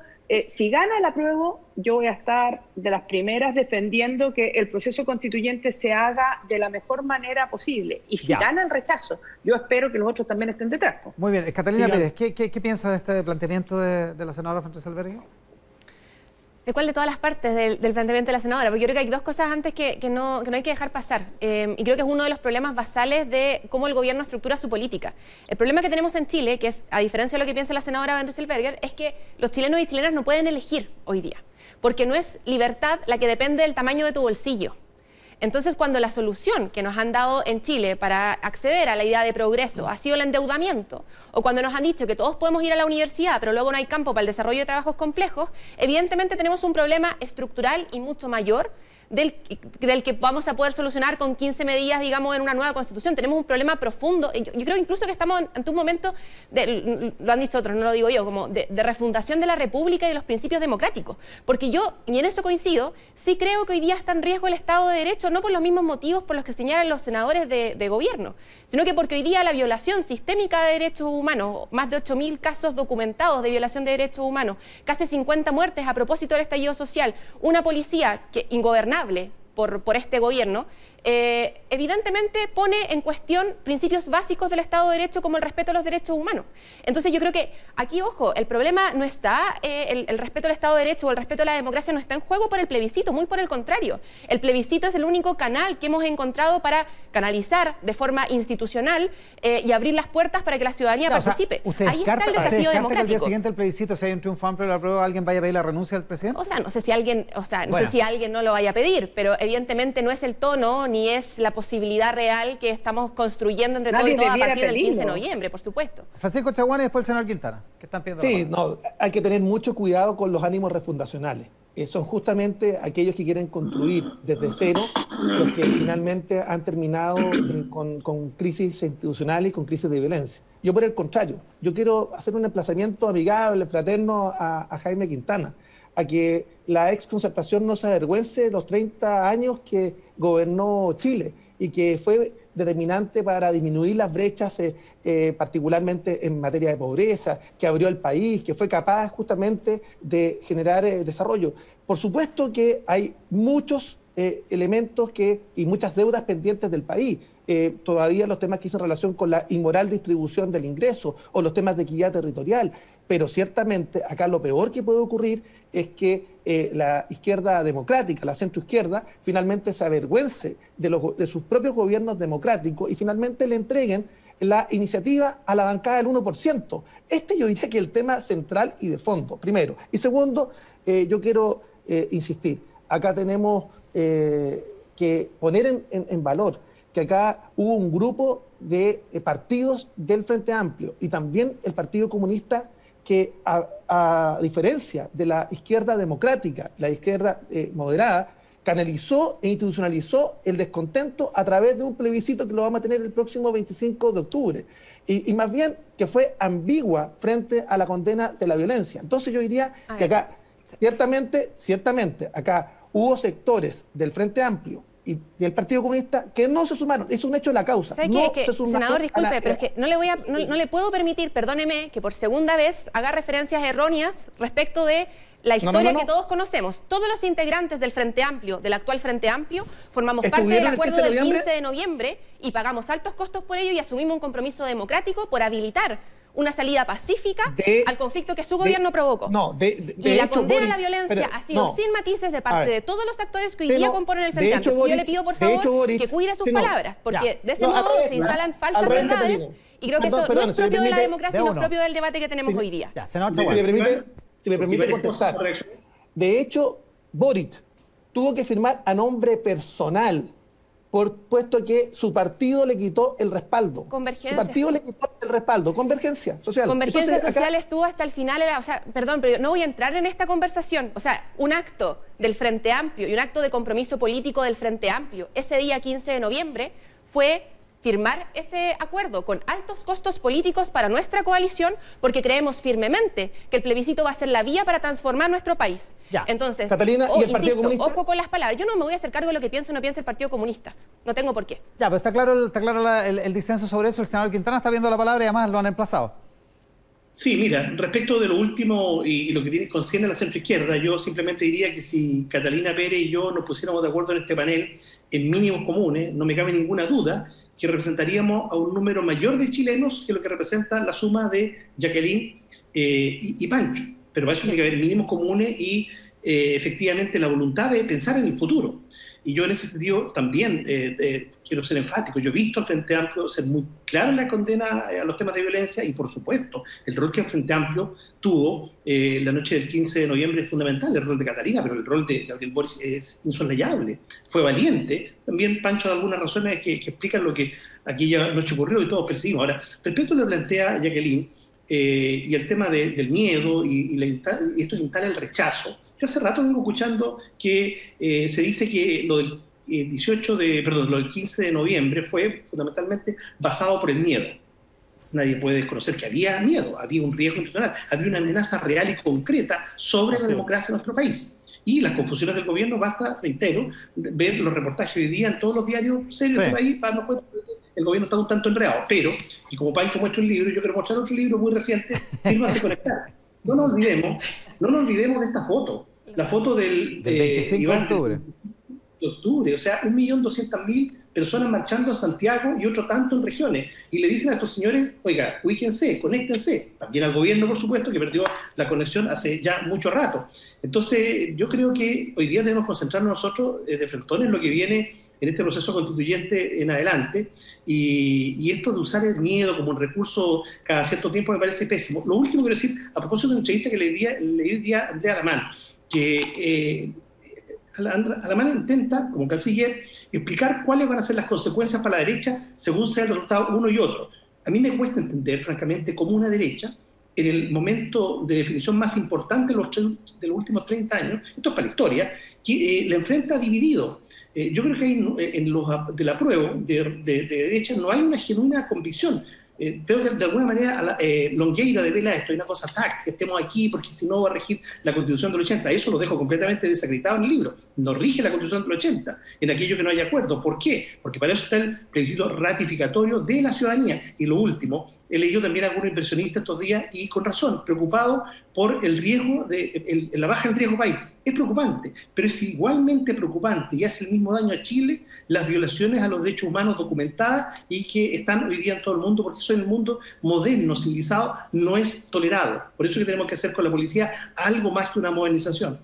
si gana el apruebo, yo voy a estar de las primeras defendiendo que el proceso constituyente se haga de la mejor manera posible. Y si gana el rechazo, yo espero que los otros también estén detrás. Muy bien. Catalina Pérez, ¿qué piensa de este planteamiento de la senadora Van Rysselberghe? ¿De cuál de todas las partes del planteamiento de la senadora? Porque yo creo que hay dos cosas antes que no hay que dejar pasar. Y creo que es uno de los problemas basales de cómo el gobierno estructura su política. El problema que tenemos en Chile, que es, a diferencia de lo que piensa la senadora Van Rysselberghe, es que los chilenos y chilenas no pueden elegir hoy día. Porque no es libertad la que depende del tamaño de tu bolsillo. Entonces, cuando la solución que nos han dado en Chile para acceder a la idea de progreso ha sido el endeudamiento, o cuando nos han dicho que todos podemos ir a la universidad, pero luego no hay campo para el desarrollo de trabajos complejos, evidentemente tenemos un problema estructural y mucho mayor del que vamos a poder solucionar con 15 medidas, digamos, en una nueva constitución. Tenemos un problema profundo. Yo creo incluso que estamos ante un momento, lo han dicho otros, no lo digo yo, como de refundación de la República y de los principios democráticos. Porque yo, y en eso coincido, sí creo que hoy día está en riesgo el Estado de Derecho, no por los mismos motivos por los que señalan los senadores de gobierno, sino que porque hoy día la violación sistémica de derechos humanos, más de 8.000 casos documentados de violación de derechos humanos, casi 50 muertes a propósito del estallido social, una policía que ingobernable por este gobierno, evidentemente pone en cuestión principios básicos del Estado de Derecho como el respeto a los derechos humanos. Entonces yo creo que aquí, ojo, el problema no está, el respeto al Estado de Derecho o el respeto a la democracia no está en juego por el plebiscito, muy por el contrario. El plebiscito es el único canal que hemos encontrado para canalizar de forma institucional y abrir las puertas para que la ciudadanía participe. Ahí está el desafío democrático. Que al día siguiente del plebiscito, si hay un triunfo amplio de la prueba, ¿alguien vaya a pedir la renuncia del presidente? O sea, no sé si alguien, sé si alguien no lo vaya a pedir, pero evidentemente no es el tono ni es la posibilidad real que estamos construyendo entre todos y todas a partir del 15 de noviembre, por supuesto. Francisco Chaguán y después el senador Quintana, que están pidiendo. Sí, no, hay que tener mucho cuidado con los ánimos refundacionales. Son justamente aquellos que quieren construir desde cero los que finalmente han terminado con crisis institucionales y con crisis de violencia. Yo, por el contrario, yo quiero hacer un emplazamiento amigable, fraterno a Jaime Quintana, a que la exconcertación no se avergüence de los 30 años que gobernó Chile y que fue determinante para disminuir las brechas, particularmente en materia de pobreza, que abrió el país, que fue capaz justamente de generar desarrollo. Por supuesto que hay muchos elementos y muchas deudas pendientes del país. Todavía los temas que hacen relación con la inmoral distribución del ingreso o los temas de equidad territorial, pero ciertamente acá lo peor que puede ocurrir es que la izquierda democrática, la centroizquierda, finalmente se avergüence de sus propios gobiernos democráticos y finalmente le entreguen la iniciativa a la bancada del 1%. Yo diría que es el tema central y de fondo, primero. Y segundo, yo quiero insistir, acá tenemos que poner en valor que acá hubo un grupo de partidos del Frente Amplio y también el Partido Comunista que, a diferencia de la izquierda democrática, la izquierda moderada, canalizó e institucionalizó el descontento a través de un plebiscito que lo vamos a tener el próximo 25 de octubre. Y más bien que fue ambigua frente a la condena de la violencia. Entonces yo diría que acá, ciertamente, acá hubo sectores del Frente Amplio y del Partido Comunista que no se sumaron. Es un hecho de la causa. Senador, disculpe, pero es que no le puedo permitir, perdóneme, que por segunda vez haga referencias erróneas respecto de la historia que todos conocemos. Todos los integrantes del Frente Amplio, del actual Frente Amplio, formamos parte del acuerdo del 15 de noviembre y pagamos altos costos por ello y asumimos un compromiso democrático por habilitar una salida pacífica al conflicto que su gobierno provocó. Y la condena a la violencia ha sido sin matices de parte de todos los actores que hoy día componen el Frente Amplio. Yo le pido, por favor, que cuide sus palabras, porque de ese modo se instalan falsas verdades y creo que eso no es propio de la democracia y no es propio del debate que tenemos hoy día. Si me permite contestar. De hecho, Boric tuvo que firmar a nombre personal, puesto que su partido le quitó el respaldo. Convergencia. Su partido le quitó el respaldo. Convergencia social. Convergencia social estuvo hasta el final. Perdón, pero no voy a entrar en esta conversación. Un acto del Frente Amplio y un acto de compromiso político del Frente Amplio ese día 15 de noviembre fue firmar ese acuerdo con altos costos políticos para nuestra coalición, porque creemos firmemente que el plebiscito va a ser la vía para transformar nuestro país. Entonces, Catalina, ¿y el Partido Comunista? Ojo con las palabras. Yo no me voy a hacer cargo de lo que piensa o no piensa el Partido Comunista. No tengo por qué. Pero está claro el disenso sobre eso. El senador Quintana está viendo la palabra y además lo han emplazado. Sí, mira, respecto de lo último y lo que concierne a la centroizquierda, yo simplemente diría que si Catalina Pérez y yo nos pusiéramos de acuerdo en este panel en mínimos comunes, no me cabe ninguna duda que representaríamos a un número mayor de chilenos que lo que representa la suma de Jacqueline y Pancho. Pero para eso tiene que haber mínimos comunes y efectivamente la voluntad de pensar en el futuro. Y yo en ese sentido también quiero ser enfático. Yo he visto al Frente Amplio ser muy claro en la condena a los temas de violencia y, por supuesto, el rol que el Frente Amplio tuvo la noche del 15 de noviembre es fundamental, el rol de Catalina, pero el rol de Gabriel Boric es insoslayable. Fue valiente. También Pancho da algunas razones que explican lo que aquella noche ocurrió y todos percibimos. Ahora, respecto a lo que plantea Jacqueline, y el tema del miedo y esto instala el rechazo. Yo hace rato vengo escuchando que se dice que lo del 15 de noviembre fue fundamentalmente basado por el miedo. Nadie puede desconocer que había miedo, había un riesgo institucional, había una amenaza real y concreta sobre la democracia en nuestro país. Y las confusiones del gobierno, basta, reitero, ver los reportajes hoy día en todos los diarios serios del país para no poder, el gobierno está un tanto enredado. Pero, y como Pancho muestra un libro, yo quiero mostrar otro libro muy reciente, Sírvase conectar. No nos olvidemos de esta foto. La foto del 25 de octubre. De octubre, o sea, 1.200.000 personas marchando a Santiago y otro tanto en regiones. Y le dicen a estos señores, oiga, ubíquense, conéctense. También al gobierno, por supuesto, que perdió la conexión hace ya mucho rato. Entonces, yo creo que hoy día debemos concentrarnos nosotros de frente en lo que viene en este proceso constituyente en adelante. Y esto de usar el miedo como un recurso cada cierto tiempo me parece pésimo. Lo último que quiero decir, a propósito de una entrevista que leí hoy día a Andrea Alamán, que Alamán intenta, como canciller, explicar cuáles van a ser las consecuencias para la derecha según sea el resultado uno y otro. A mí me cuesta entender, francamente, cómo una derecha, en el momento de definición más importante de los últimos 30 años, esto es para la historia, que la enfrenta dividido. Yo creo que en los del apruebo de derecha no hay una genuina convicción. Creo que de alguna manera Longueira devela esto, hay una cosa táctica, que estemos aquí porque si no va a regir la Constitución del 80. Eso lo dejo completamente desacreditado en el libro. No rige la Constitución del 80 en aquello que no haya acuerdo. ¿Por qué? Porque para eso está el plebiscito ratificatorio de la ciudadanía. Y lo último, he leído también a algunos inversionistas estos días y con razón, preocupados por el riesgo, la baja del riesgo país. Es preocupante, pero es igualmente preocupante y hace el mismo daño a Chile las violaciones a los derechos humanos documentadas y que están hoy día en todo el mundo, porque eso en el mundo moderno, civilizado, no es tolerado. Por eso que tenemos que hacer con la policía algo más que una modernización.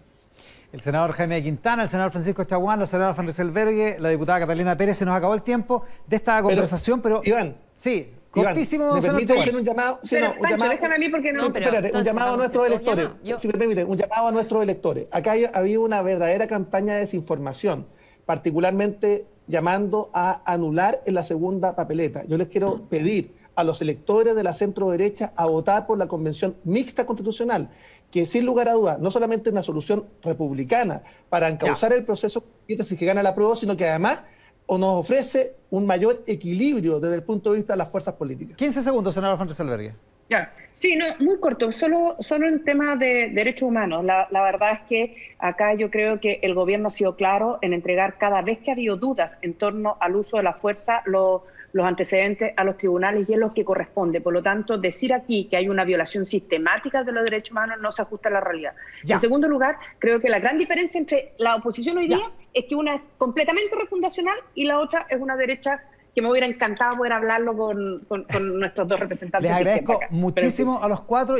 El senador Jaime Quintana, el senador Francisco Chaguán, la senadora Van Rysselberghe, la diputada Catalina Pérez. Se nos acabó el tiempo de esta conversación, pero Iván, sí, cortísimo. ¿me permite hacer un llamado? Sí, pero, un Pancho, llamado. déjame a mí porque no. Espérate, un llamado a nuestros electores. Si me permite, un llamado a nuestros electores. Acá había una verdadera campaña de desinformación, particularmente llamando a anular en la segunda papeleta. Yo les quiero pedir a los electores de la centro derecha a votar por la convención mixta constitucional, que sin lugar a dudas no solamente es una solución republicana para encauzar el proceso si que gana la prueba, sino que además nos ofrece un mayor equilibrio desde el punto de vista de las fuerzas políticas. 15 segundos, senador Van Rysselberghe. Ya. Sí, no, muy corto, solo en tema de derechos humanos. La verdad es que acá yo creo que el gobierno ha sido claro en entregar cada vez que ha habido dudas en torno al uso de la fuerza, los antecedentes a los tribunales y es lo que corresponde. Por lo tanto, decir aquí que hay una violación sistemática de los derechos humanos no se ajusta a la realidad. En segundo lugar, creo que la gran diferencia entre la oposición hoy día es que una es completamente refundacional y la otra es una derecha que me hubiera encantado poder hablarlo con nuestros dos representantes. Les agradezco muchísimo a los cuatro.